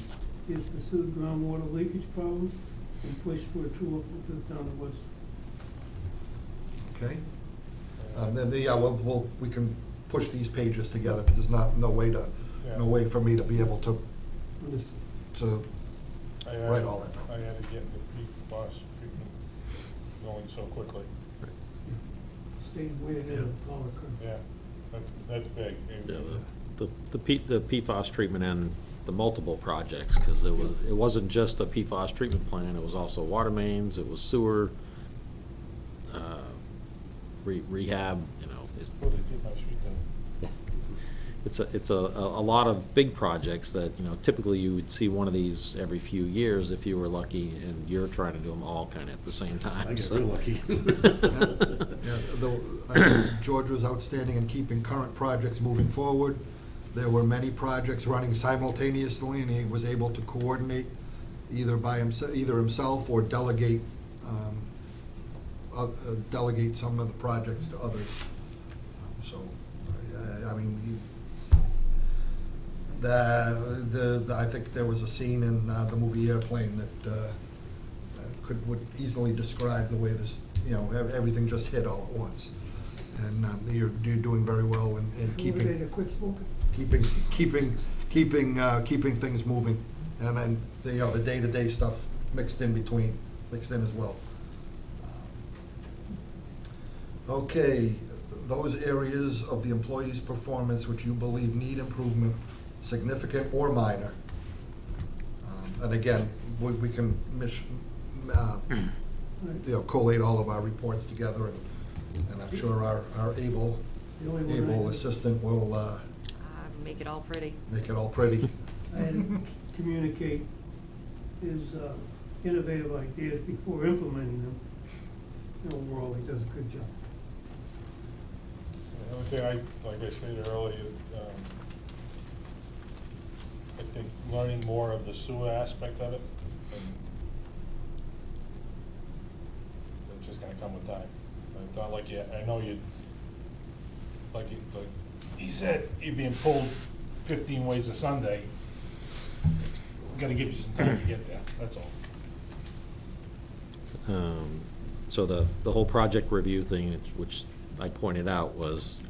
He has pursued groundwater leakage problems and pushed for a true up to the town of West. Okay. Then, yeah, we can push these pages together, because there's no way for me to be able to Understood. write all that down. I had to get the PFAS treatment going so quickly. Staying way ahead of the power curve. Yeah, that's big. Yeah, the PFAS treatment and the multiple projects, because it wasn't just a PFAS treatment plan, it was also water mains, it was sewer, rehab, Well, they did my street then. it's a lot of big projects that, typically you would see one of these every few years if you were lucky, and you're trying to do them all kind of at the same time. I get so. real lucky. Yeah, I think George was outstanding in keeping current projects moving forward. There were many projects running simultaneously, and he was able to coordinate either himself or delegate some of the projects to others. So, I mean, I think there was a scene in the movie Airplane that would easily describe the way this, everything just hit all at once. And you're doing very well in Eliminate a quick smoker. keeping things moving, and then the day-to-day stuff mixed in as well. Okay, those areas of the employee's performance which you believe need improvement, significant or minor. And again, we can collate all of our reports together, and I'm sure our able The only one I had- assistant will Make it all pretty. make it all pretty. I had to communicate his innovative ideas before implementing them. Overall, he does a good job. The only thing like I stated earlier, I think learning more of the sewer aspect of it, and it's just gonna come with time. It's not like I know like he said, you're being pulled 15 ways a Sunday. gonna give you some time to get there, that's all. So the whole project review thing, which I pointed out was,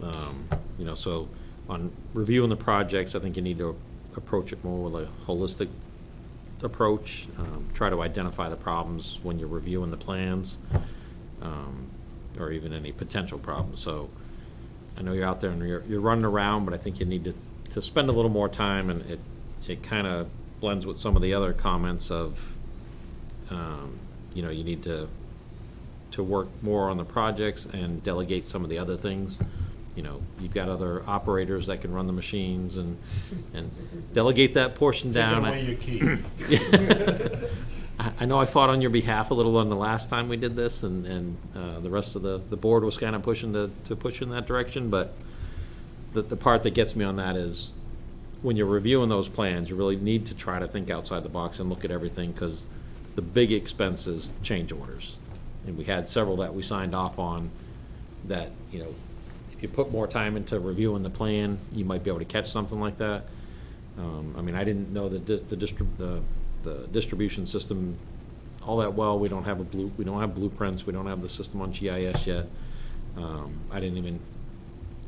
so on reviewing the projects, I think you need to approach it more with a holistic approach. Try to identify the problems when you're reviewing the plans, or even any potential problems. So I know you're out there and you're running around, but I think you need to spend a little more time, and it kind of blends with some of the other comments of, you need to work more on the projects and delegate some of the other things. You've got other operators that can run the machines and delegate that portion down. Taking away your key. I know I fought on your behalf a little on the last time we did this, and the rest of the board was kind of pushing to push in that direction, but the part that gets me on that is when you're reviewing those plans, you really need to try to think outside the box and look at everything, because the big expense is change orders. And we had several that we signed off on that, if you put more time into reviewing the plan, you might be able to catch something like that. I didn't know the distribution system all that well. We don't have blueprints. We don't have the system on GIS yet. I didn't even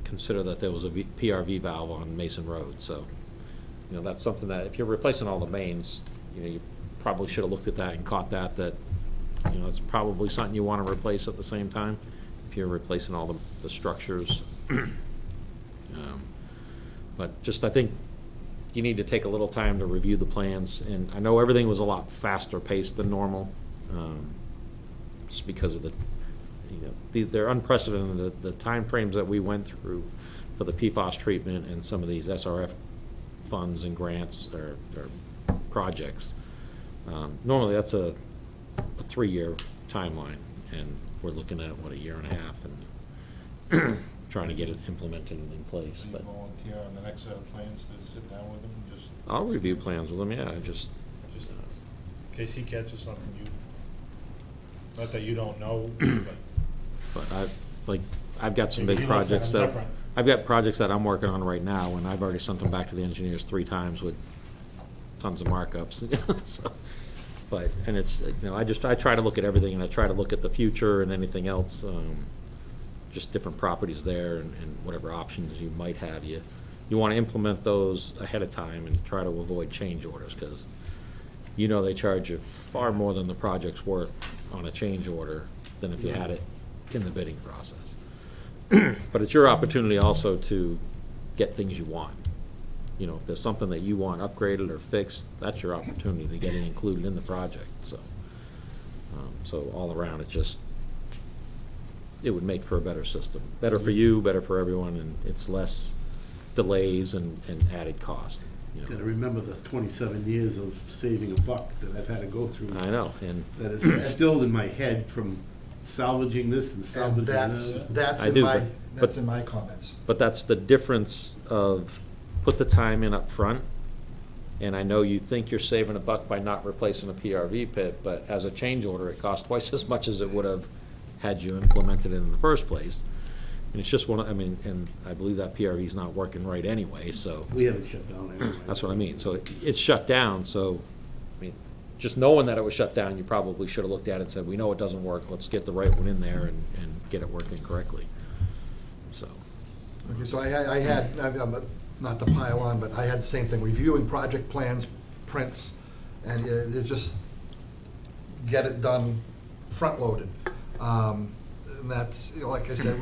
consider that there was a PRV valve on Mason Road. So, that's something that if you're replacing all the mains, you probably should have looked at that and caught that it's probably something you want to replace at the same time if you're replacing all the structures. But just, I think you need to take a little time to review the plans, and I know everything was a lot faster paced than normal, just because of they're unprecedented, the timeframes that we went through for the PFAS treatment and some of these SRF funds and grants or projects. Normally that's a 3-year timeline, and we're looking at, a year and a half, and trying to get it implemented and in place. So you But volunteer on the next set of plans to sit down with them, just I'll review plans with them, just in case he catches something not that you don't know, but. but I've got some Maybe big he looks at projects them that, different. I've got projects that I'm working on right now, and I've already sent them back to the engineers 3 times with tons of markups. So, but, and it's, I try to look at everything, and I try to look at the future and anything else, just different properties there and whatever options you might have. You want to implement those ahead of time and try to avoid change orders, because they charge you far more than the project's worth on a change order than if you had it in the bidding process. But it's your opportunity also to get things you want. If there's something that you want upgraded or fixed, that's your opportunity to get it included in the project. So all around, it would make for a better system. Better for you, better for everyone, and it's less delays and added cost. Got to remember the 27 years of saving a buck that I've had to go through. I know, and That is instilled in my head from salvaging this and And salvaging that's that. I do, but in my comments. But that's the difference of put the time in up front, and I know you think you're saving a buck by not replacing a PRV pit, but as a change order, it costs twice as much as it would have had you implemented it in the first place. And it's just and I believe that PRV is not working right anyway, so We haven't shut down anyway. that's what I mean. So it's shut down, so, just knowing that it was shut down, you probably should have looked at it and said, we know it doesn't work, let's get the right one in there and get it working correctly. So, Okay, so I had, not to pile on, but I had the same thing, reviewing project plans, prints, and you just get it done front-loaded. And that's, like I said,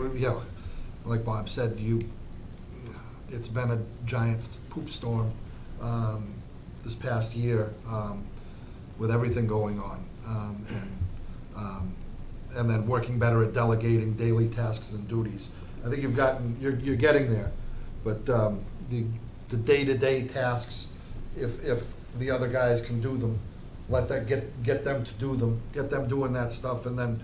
like Bob said, it's been a giant poop storm this past year with everything going on. And then working better at delegating daily tasks and duties. I think you're getting there, but the day-to-day tasks, if the other guys can do them, let that get them to do them, get them doing that stuff, and then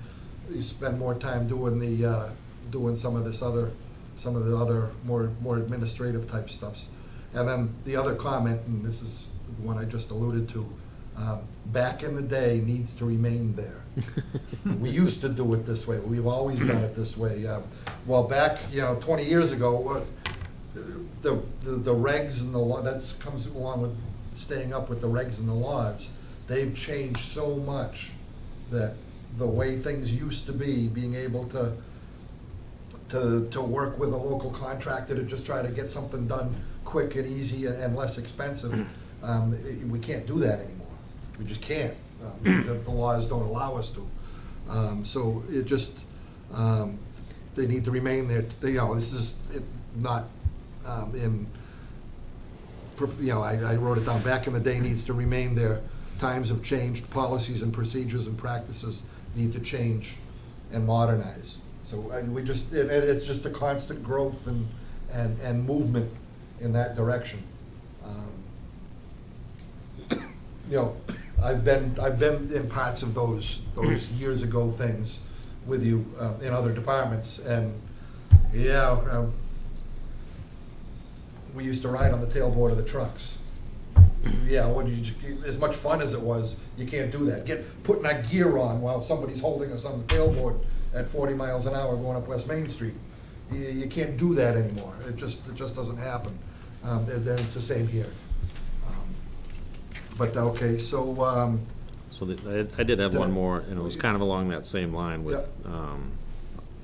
you spend more time doing some of the other more administrative type stuffs. And then the other comment, and this is the one I just alluded to, back in the day needs to remain there. We used to do it this way. We've always done it this way. Well, back 20 years ago, the regs and the law that comes along with staying up with the regs and the laws, they've changed so much that the way things used to be, being able to work with a local contractor to just try to get something done quick and easy and less expensive, we can't do that anymore. We just can't. The laws don't allow us to. So it just, they need to remain there. This is not I wrote it down, back in the day, needs to remain there. Times have changed, policies and procedures and practices need to change and modernize. So it's just a constant growth and movement in that direction. I've been in parts of those years ago things with you in other departments, and we used to ride on the tailboard of the trucks. As much fun as it was, you can't do that. Putting our gear on while somebody's holding us on the tailboard at 40 miles an hour going up West Main Street. You can't do that anymore. It just doesn't happen. And it's the same here. But okay, so. I did have one more, and it was kind of along that same line with,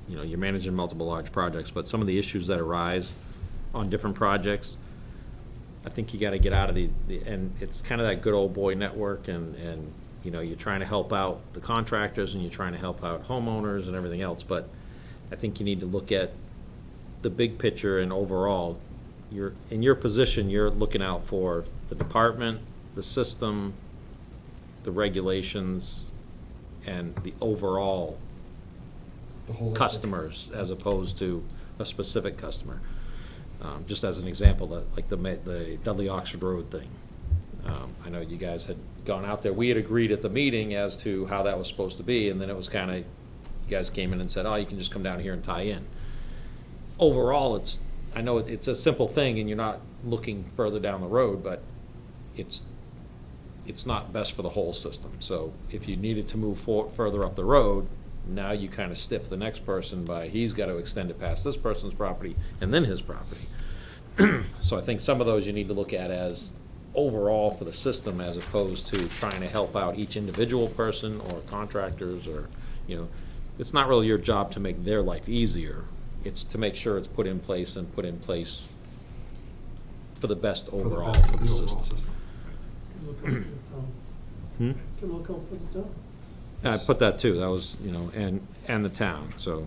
Yep. you're managing multiple large projects, but some of the issues that arise on different projects, I think you gotta get out of and it's kind of that good old boy network, and you're trying to help out the contractors, and you're trying to help out homeowners and everything else, but I think you need to look at the big picture, and overall, in your position, you're looking out for the department, the system, the regulations, and the overall The holistic. customers, as opposed to a specific customer. Just as an example, like the Dudley Oxford Road thing. I know you guys had gone out there. We had agreed at the meeting as to how that was supposed to be, and then it was kind of, you guys came in and said, oh, you can just come down here and tie in. Overall, I know it's a simple thing, and you're not looking further down the road, but it's not best for the whole system. So if you needed to move further up the road, now you kind of stiff the next person by, he's got to extend it past this person's property and then his property. So I think some of those you need to look at as overall for the system, as opposed to trying to help out each individual person or contractors, or, it's not really your job to make their life easier. It's to make sure it's put in place for the best overall for the overall system. Can look out for the town. Hmm? Can look out for the town. I put that too, that was, and the town, so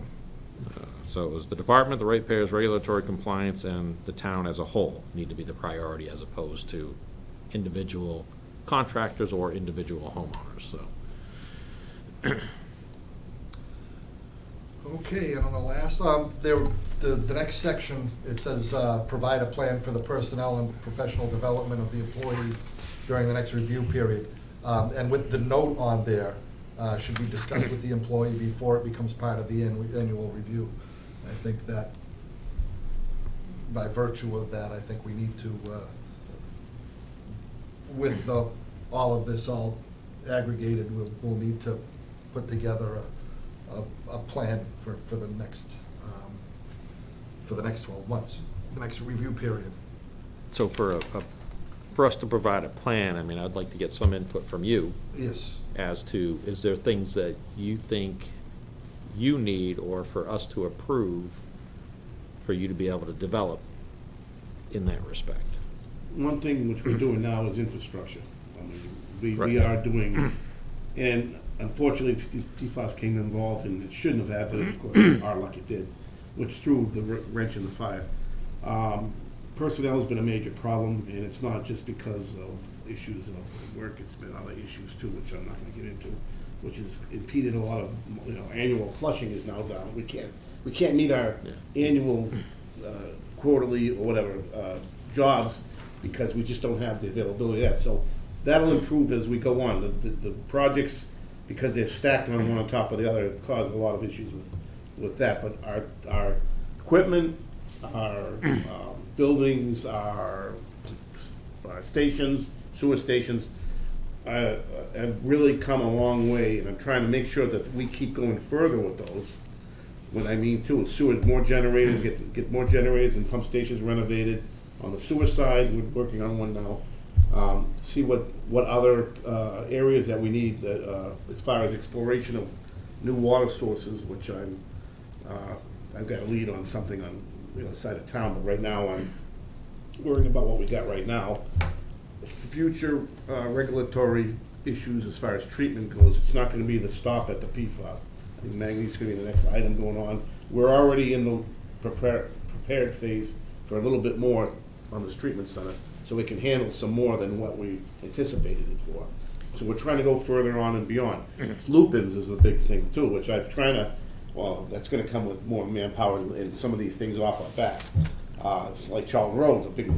it was the department, the ratepayers, regulatory compliance, and the town as a whole need to be the priority, as opposed to individual contractors or individual homeowners, so. Okay, and on the last, the next section, it says, provide a plan for the personnel and professional development of the employee during the next review period. And with the note on there, should be discussed with the employee before it becomes part of the annual review. I think that, by virtue of that, I think we need to, with all of this all aggregated, we'll need to put together a plan for the next 12 months, the next review period. So for us to provide a plan, I'd like to get some input from you Yes. as to, is there things that you think you need, or for us to approve, for you to be able to develop in that respect? One thing which we're doing now is infrastructure. We Right. are doing, and unfortunately, PFAS came involved, and it shouldn't have had, but of course, our luck it did, which threw the wrench in the fire. Personnel has been a major problem, and it's not just because of issues of work, it's been other issues too, which I'm not gonna get into, which has impeded a lot of, annual flushing is now down. We can't meet our annual, quarterly, or whatever, jobs, because we just don't have the availability of that. So that'll improve as we go on. The projects, because they're stacked on one on top of the other, cause a lot of issues with that. But our equipment, our buildings, our stations, sewer stations, have really come a long way, and I'm trying to make sure that we keep going further with those. What I mean too, sewer, more generators, get more generators and pump stations renovated. On the sewer side, we're working on one now, see what other areas that we need that, as far as exploration of new water sources, which I've got a lead on something on the other side of town, but right now I'm worrying about what we got right now. Future regulatory issues as far as treatment goes, it's not gonna be the stop at the PFAS. I think manganese is gonna be the next item going on. We're already in the prepared phase for a little bit more on this treatment center, so we can handle some more than what we anticipated it for. So we're trying to go further on and beyond. Lupins is a big thing too, which I've trying to, well, that's gonna come with more manpower and some of these things off our back. It's like Charlton Road, a big,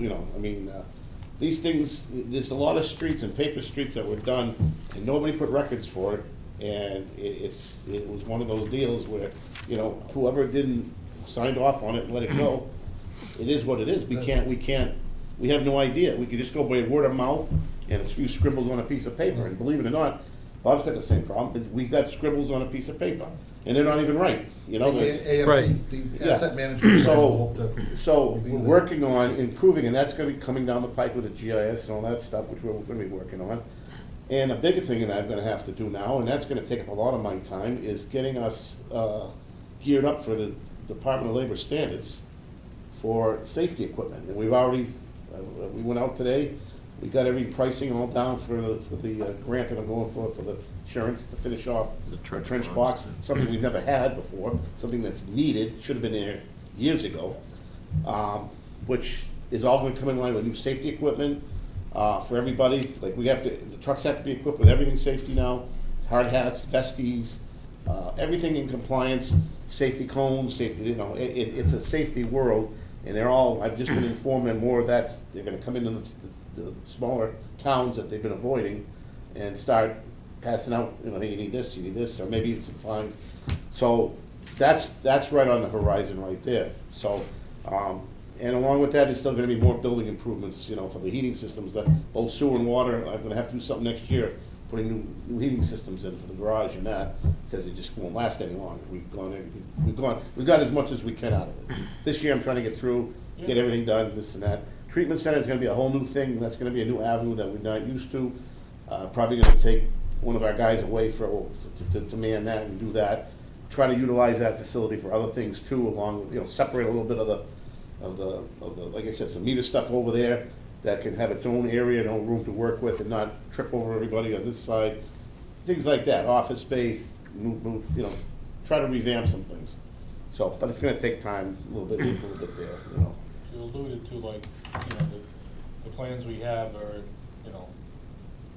these things, there's a lot of streets and paper streets that were done, and nobody put records for it, and it was one of those deals where, whoever didn't signed off on it and let it go, it is what it is. We have no idea. We could just go by word of mouth and a few scribbles on a piece of paper, and believe it or not, Bob's got the same problem. We got scribbles on a piece of paper, and they're not even right, AMP, Right. the Yeah. asset management. So, will hope to so review we're that. working on improving, and that's gonna be coming down the pike with the GIS and all that stuff, which we're gonna be working on. And a bigger thing that I'm gonna have to do now, and that's gonna take up a lot of my time, is getting us geared up for the Department of Labor standards for safety equipment. And we've already, we went out today, we got every pricing all down for the grant that I'm going for the insurance to finish off The the trench trench box. box, something we've never had before, something that's needed, should have been there years ago, which is all gonna come in line with new safety equipment for everybody. Like the trucks have to be equipped with everything safety now, hard hats, vesties, everything in compliance, safety cones, safety, it's a safety world. And I've just been informed that more of they're gonna come into the smaller towns that they've been avoiding and start passing out, hey, you need this, or maybe it's some fines. So that's right on the horizon right there. So, and along with that, there's still gonna be more building improvements, for the heating systems, that both sewer and water. I'm gonna have to do something next year, putting new heating systems in for the garage and that, because it just won't last any longer. We've got as much as we can out of it. This year, I'm trying to get through, get everything done, this and that. Treatment center is gonna be a whole new thing. That's gonna be a new avenue that we're not used to. Probably gonna take one of our guys away to man that and do that. Try to utilize that facility for other things too, along with, separate a little bit of the, like I said, some meter stuff over there that can have its own area, no room to work with, and not trip over everybody on this side. Things like that, office space, move, try to revamp some things. So, but it's gonna take time, a little bit there, You alluded to, like, the plans we have are,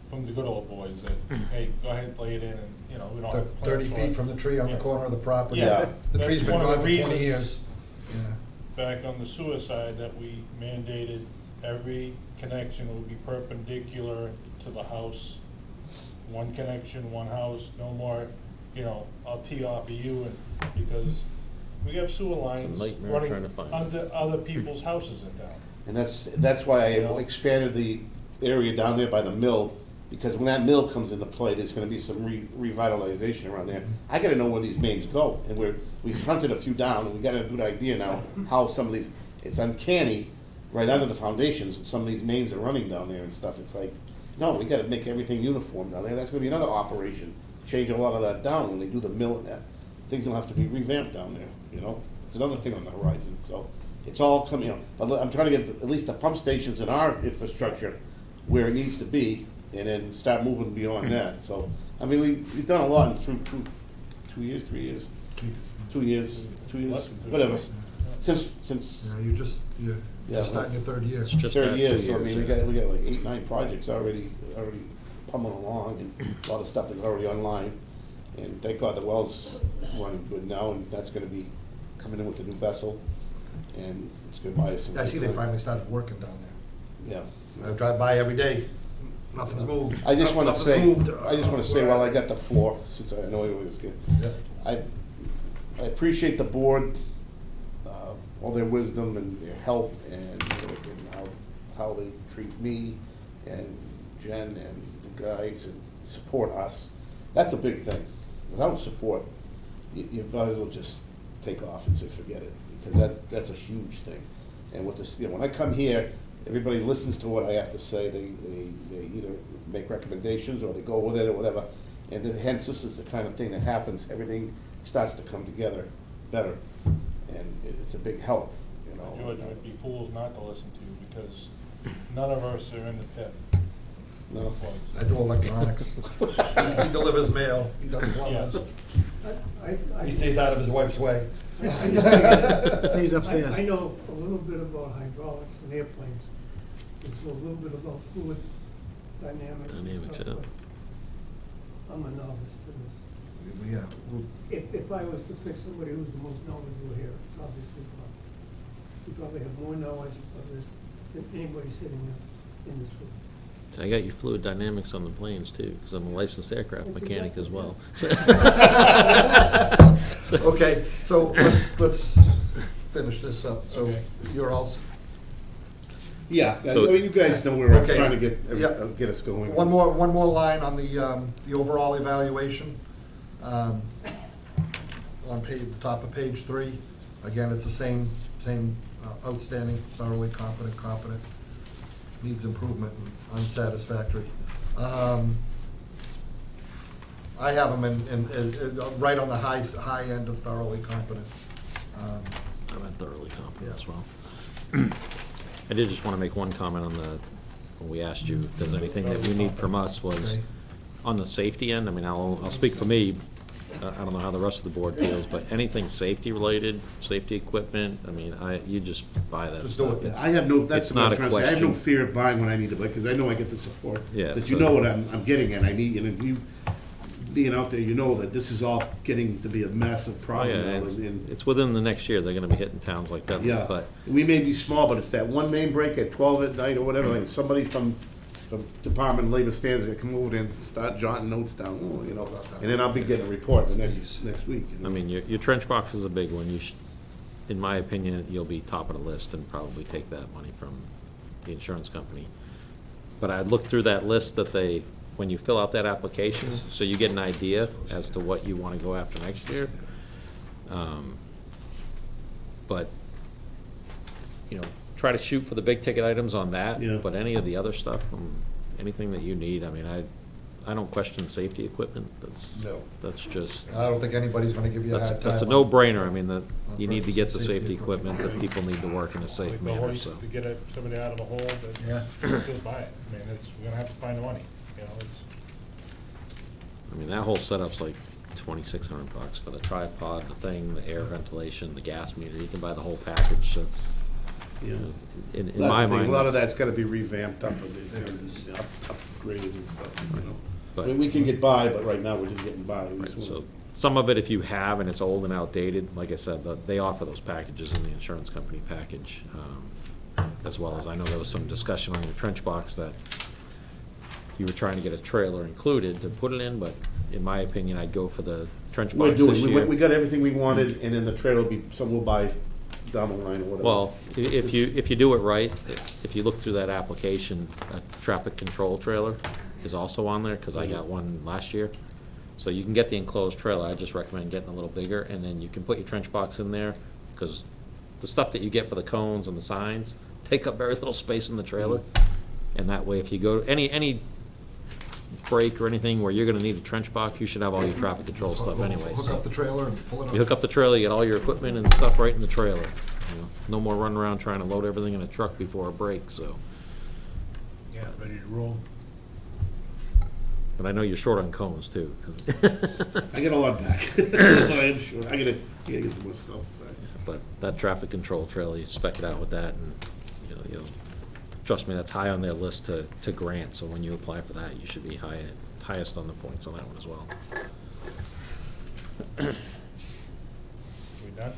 from the good old boys that, hey, go ahead, lay it in, and, we don't have plans 30 for feet it. from the tree on the Yeah. corner of the property. Yeah. The That's tree's been one of gone the for 20 reasons- years. Yeah. Back on the suicide, that we mandated every connection would be perpendicular to the house. One connection, one house, no more, I'll tee off of you, and, because we have sewer lines nightmare running trying to find it. under other people's houses in town. And that's why I expanded the area down there by the mill, because when that mill comes into play, there's gonna be some revitalization around there. I gotta know where these mains go, and we've hunted a few down, and we got a good idea now how some of these, it's uncanny, right under the foundations, and some of these mains are running down there and stuff. It's like, no, we gotta make everything uniform down there. That's gonna be another operation, change a lot of that down when they do the mill and that. Things will have to be revamped down there, It's another thing on the horizon, so it's all coming, but I'm trying to get at least the pump stations in our infrastructure where it needs to be, and then start moving beyond that. So, we've done a lot in through 2 years, 3 years, 2 years, Less than 2 whatever. years. Since Yeah, you're Yeah, starting your third year. It's just third that year, 2 so years, we yeah. got like 8, 9 projects already pummeling along, and a lot of stuff is already online. And thank God the well's running good now, and that's gonna be coming in with the new vessel, and it's gonna buy us some. I see they finally started working down there. Yeah. I drive by every day, nothing's moved. I just wanna Nothing's say, moved. while I got the floor, since I know everybody was getting, Yeah. I appreciate the board, all their wisdom and their help, and how they treat me and Jen and the guys, and support us. That's a big thing. Without support, you might as well just take off and say, forget it, because that's a huge thing. And with this, when I come here, everybody listens to what I have to say, they either make recommendations or they go with it or whatever. And then hence, this is the kind of thing that happens, everything starts to come together better, and it's a big help, you know. George would be fools not to listen to you, because none of us are in the pit. No. I do electronics. He delivers mail, he does plumbing. He stays out of his wife's way. Stays upstairs. I know a little bit about hydraulics and airplanes. It's a little bit about fluid dynamics and Dynamics, stuff, yeah. but I'm a novice to this. Yeah, If I was to pick somebody who's the most knowledgeable here, it's obviously Bob. You probably have more knowledge of this than anybody sitting in this room. So I got your fluid dynamics on the planes too, because I'm a licensed aircraft That's mechanic as exactly well. So- okay, so let's finish this up. So Okay. you're all, s- Yeah, I So- mean, you guys know where I'm Okay. trying to Yeah. get us going. one more line on the overall evaluation. On the top of page 3, again, it's the same, outstanding, thoroughly competent, needs improvement, and unsatisfactory. I have them in right on the high end of thoroughly competent. I'm at thoroughly competent Yeah. as well. I did just want to make one comment on when we asked you if there's anything that you need from us was, Okay. on the safety end, I mean, I'll speak for me, I don't know how the rest of the board feels, but anything safety related, safety equipment, I mean, you just buy that Just do stuff. it. It's- I have no, that's It's what I'm not a trying to say. I have no question. fear of buying when I need to buy, because I know I get the support. Yeah, That you so- know what I'm getting at, I need, and you, being out there, you know that this is all getting to be a massive Oh, problem yeah, now, it's, and, it's within the next year, they're gonna be hitting towns like Dudley, yeah. but, We may be small, but it's that one main break at 12 at night or whatever, and somebody from Department of Labor stands there, come over there and start jotting notes down, oh, you know, and then I'll be getting a report the next week. you know. I mean, your trench box is a big one, in my opinion, you'll be top of the list and probably take that money from the insurance company. But I'd look through that list that when you fill out that application, so you get an idea as to what you wanna go after next year. But, you know, try to shoot for the big ticket items on that. Yeah. But any of the other stuff, anything that you need, I mean, I don't question safety equipment, No. that's just, I don't think anybody's gonna give you a that's, hard time. that's a on- no-brainer, I mean, that on you need to get the purchasing safety equipment, that people need to work in a safe Like the manner, hoist so. to get somebody out of a hole, Yeah. just buy it. I mean, we're gonna have to find the money, you know, it's. I mean, that whole setup's like $2,600 for the tripod, the thing, the air ventilation, the gas meter, you can buy the whole package, that's, Yeah. in That's my the thing, mind. a lot of that's- that's gotta be revamped up a bit, upgraded and stuff, you know. I But- mean, we can get by, but right now, we're just getting by. We Right, just so, wanna- some of it, if you have and it's old and outdated, like I said, they offer those packages in the insurance company package. As well as, I know there was some discussion on your trench box that you were trying to get a trailer included to put it in, but in my opinion, I'd go for the trench We're box this doing, year. we got everything we wanted, and then the trailer will be, something we'll buy down the line or whatever. Well, if you do it right, if you look through that application, a traffic control trailer is also on there, because I got one last year. So you can get the enclosed trailer, I just recommend getting a little bigger, and then you can put your trench box in there, because the stuff that you get for the cones and the signs take up very little space in the trailer. And that way, if you go, any break or anything where you're gonna need a trench box, you should have all your traffic control stuff anyway. Hook so. up the trailer and pull it up. You hook up the trailer, you get all your equipment and stuff right in the trailer. You know, no more running around trying to load everything in a truck before a break, so. Yeah, ready to roll. But I know you're short on cones too. I get a lot back. I am sure, I gotta get some more stuff back. But that traffic control trailer, you spec it out with that and, you'll, trust me, that's high on their list to grant. So when you apply for that, you should be highest on the points on that one as well. We done?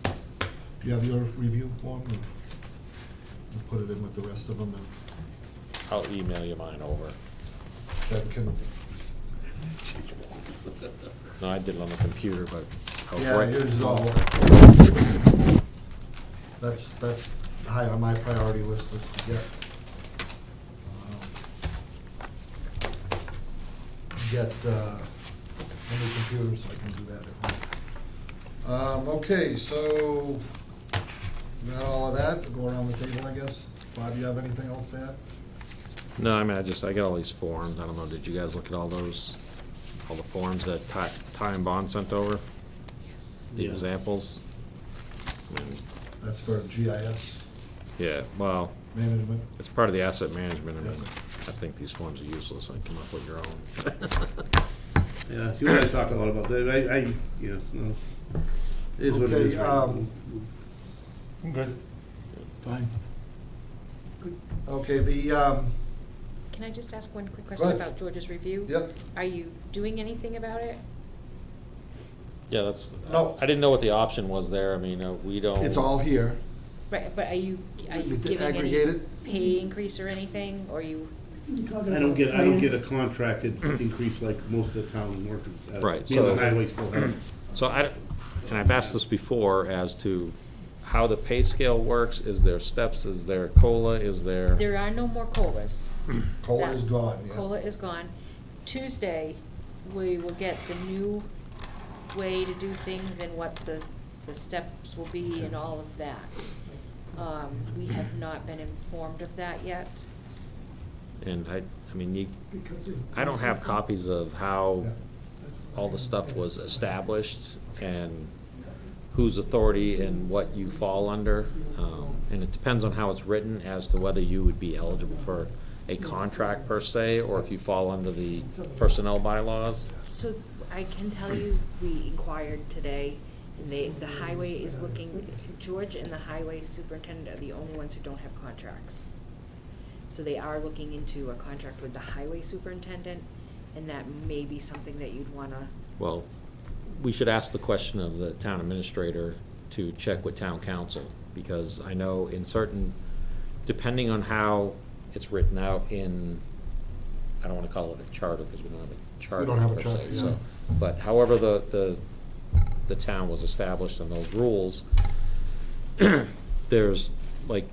Do you have your review form? Or we'll put it in with the rest of them, and I'll email you mine over. Chad can, No, I did it on the computer, but I was yeah, right. here's all. That's high on my priority list is to get a new computer so I can do that at home. Okay, so Not all of that, go around the table, I guess. Bob, you have anything else to add? No, I mean, I got all these forms. I don't know, did you guys look at all those, all the forms that Ty and Bond sent over? The Yeah. examples? I mean, That's for GIS yeah, well, management. it's part of the asset management. I mean, Yes. I think these forms are useless. I come up with your own. Yeah, you and I talked a lot about that. You know, it is what it is. Okay, right? I'm good. Fine. Okay, the, Can I just ask one quick Go question ahead. about George's review? Yep. Are you doing anything about it? Yeah, that's, No. I didn't know what the option was there. I mean, we don't. it's all here. Right, but are you We did giving any aggregate it. pay increase or anything, or you? I don't get a contracted increase like most of the town workers. Right, Me and the so- highway still have. So and I've asked this before as to how the pay scale works. Is there steps? Is there COLA? Is there? There are no more COLAs. COLA is gone, yeah. COLA is gone. Tuesday, we will get the new way to do things and what the steps will be and all of that. We have not been informed of that yet. And I mean, Because it- I don't have copies of how Yeah. all the stuff was established and whose authority and what you fall under. And it depends on how it's written as to whether you would be eligible for a contract per se, or if you fall under the personnel bylaws. So I can tell you, we inquired today, and the highway is looking, George and the highway superintendent are the only ones who don't have contracts. So they are looking into a contract with the highway superintendent, and that may be something that you'd wanna, Well, we should ask the question of the town administrator to check with town council, because I know in certain, depending on how it's written out in, I don't wanna call it a charter, because we don't have a charter don't have a per charter, se, yeah. so. But however the town was established and those rules, there's, like,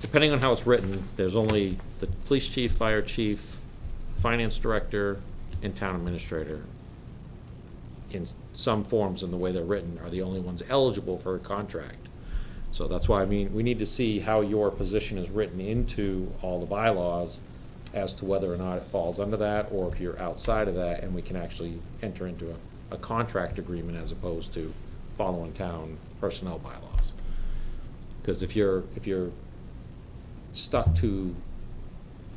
depending on how it's written, there's only the police chief, fire chief, finance director, and town administrator in some forms in the way they're written are the only ones eligible for a contract. So that's why, I mean, we need to see how your position is written into all the bylaws as to whether or not it falls under that, or if you're outside of that, and we can actually enter into a contract agreement as opposed to following town personnel bylaws. Because if you're stuck to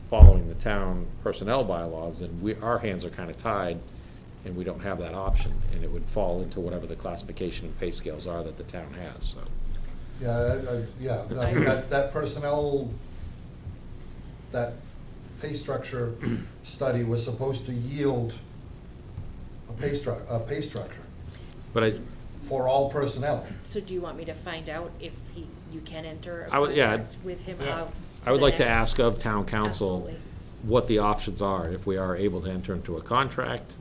following the town personnel bylaws, then our hands are kind of tied, and we don't have that option, and it would fall into whatever the classification and pay scales are that the town has, so. Yeah, that personnel, that pay structure study was supposed to yield a pay structure But for all personnel. so do you want me to find out if you can enter a I would- yeah, contract with him? Yeah. I would for like to the next- ask of town council Absolutely. what the options are, if we are able to enter into a contract,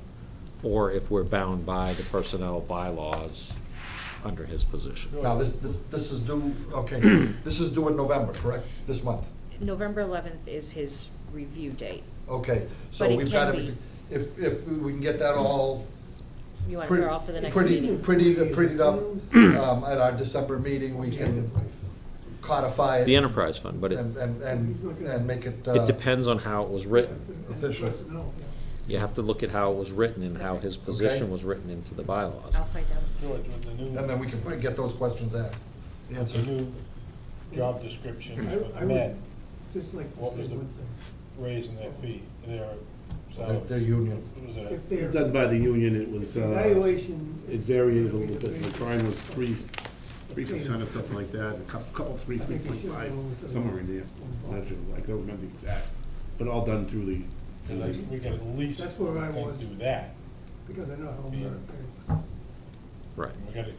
or if we're bound by the personnel bylaws under his position. Now, this is due, okay, this is due in November, correct? This month? November 11th is his review date. Okay, so But it we've can got be. everything, if we can get that all You want pretty, her all for the next pretty, meeting? prettied up, at our December meeting, we can codify it. The enterprise fund, but And make it, it depends on how it was written. Official. Personnel, yeah. You have to look at how it was written and how his position Okay. was written into the bylaws. I'll find out. George, with the new, and then we can get those questions the answered. new job descriptions I for would the men, just like to What say was the- one thing. raising their fee, their Their salary. union. What was that? If It was they're, done by the union, it was, evaluation. it varied a little bit, the prime was 3% or something like that, a couple, 3.5, somewhere in there. Not sure, I don't remember the exact, but all done through the, And like, we can at least, That's where I I think, was. do that. Because I know how Yeah. America Right. We gotta,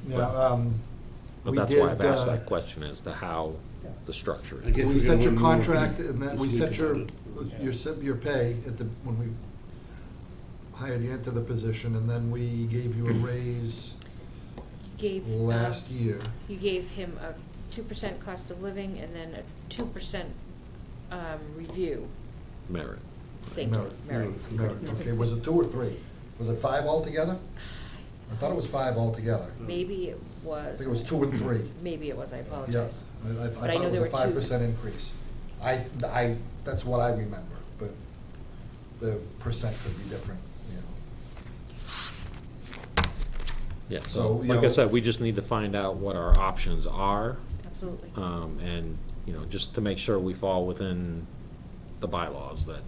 Yeah, But we that's why I've did, asked that question as to how the structure I is. guess we we're set gonna your learn more contract, and then this we week set your, about it. your pay when we hired you into the position, and then we gave you a raise You gave, last year. you gave him a 2% cost of living and then a 2% review. Merit. Thank you, Merit. merit. Merit. Okay, was it 2 or 3? Was it 5 altogether? I I thought it was 5 altogether. Maybe it I was. think it was 2 and 3. Maybe it was, I Yeah, apologize. I But I thought know it was there a were 5% increase. That's what I remember, but the percent could be different, you know. Yeah, So, so, you like I know- said, we just need to find out what our options are, Absolutely. and, you know, just to make sure we fall within the bylaws that,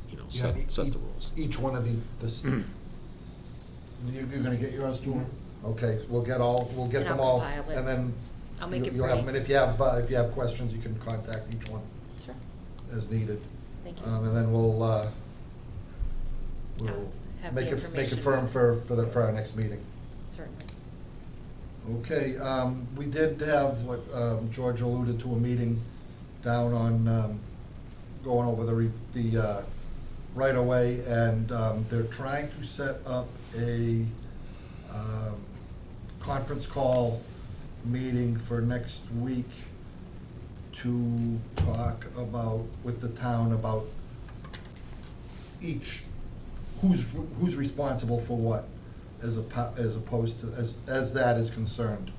you know, Yeah, set the rules. Each one of you're gonna get yours to her? Okay, we'll get And them I'll all, compile it. and then I'll make it you'll have them, and pretty. if you have questions, you can contact each one Sure, as needed. thank you. And then we'll I'll have the make it information. firm for our next meeting. Certainly. Okay, we did have, what George alluded to, a meeting down on, going over the right-of-way, and they're trying to set up a conference call meeting for next week to talk about, with the town, about who's responsible for what, as opposed to, as that is concerned.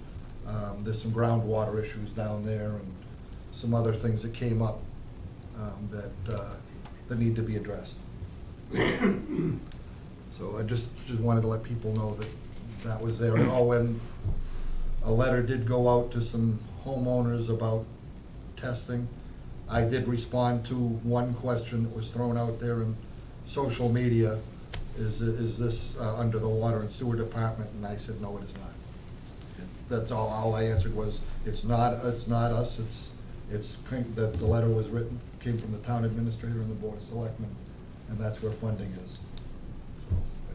There's some groundwater issues down there and some other things that came up that need to be addressed. So I just wanted to let people know that was there. Oh, and a letter did go out to some homeowners about testing. I did respond to one question that was thrown out there in social media. Is this under the Water and Sewer Department? And I said, no, it is not. That's all I answered was, it's not us, the letter was written, came from the town administrator and the board of selectmen, and that's where funding is. So I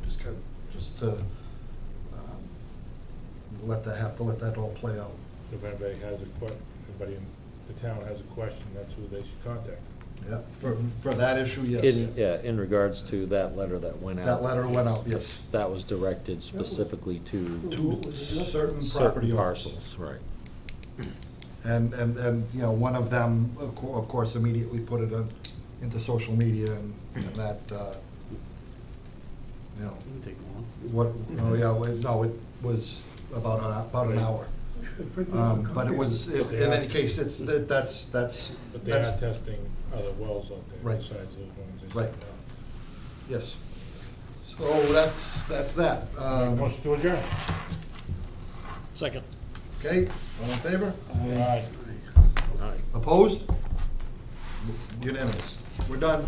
just to let that all play out. If anybody anybody in the town has a question, that's who they should contact. Yeah, for that issue, yes. In regards to that letter that went out. That letter went out, yes, That was directed specifically to to certain property certain owners. parcels, right. And, you know, one of them, of course, immediately put it into social media and that, you know, what, oh, yeah, no, it was about an hour. But it was, in any case, that's. But they are testing other wells out there Right. besides those ones they Right. sent out. Yes. So that's that. Motion to adjourn. Second. Okay, all in favor? Aye. All right. Opposed? Unanimous. We're done.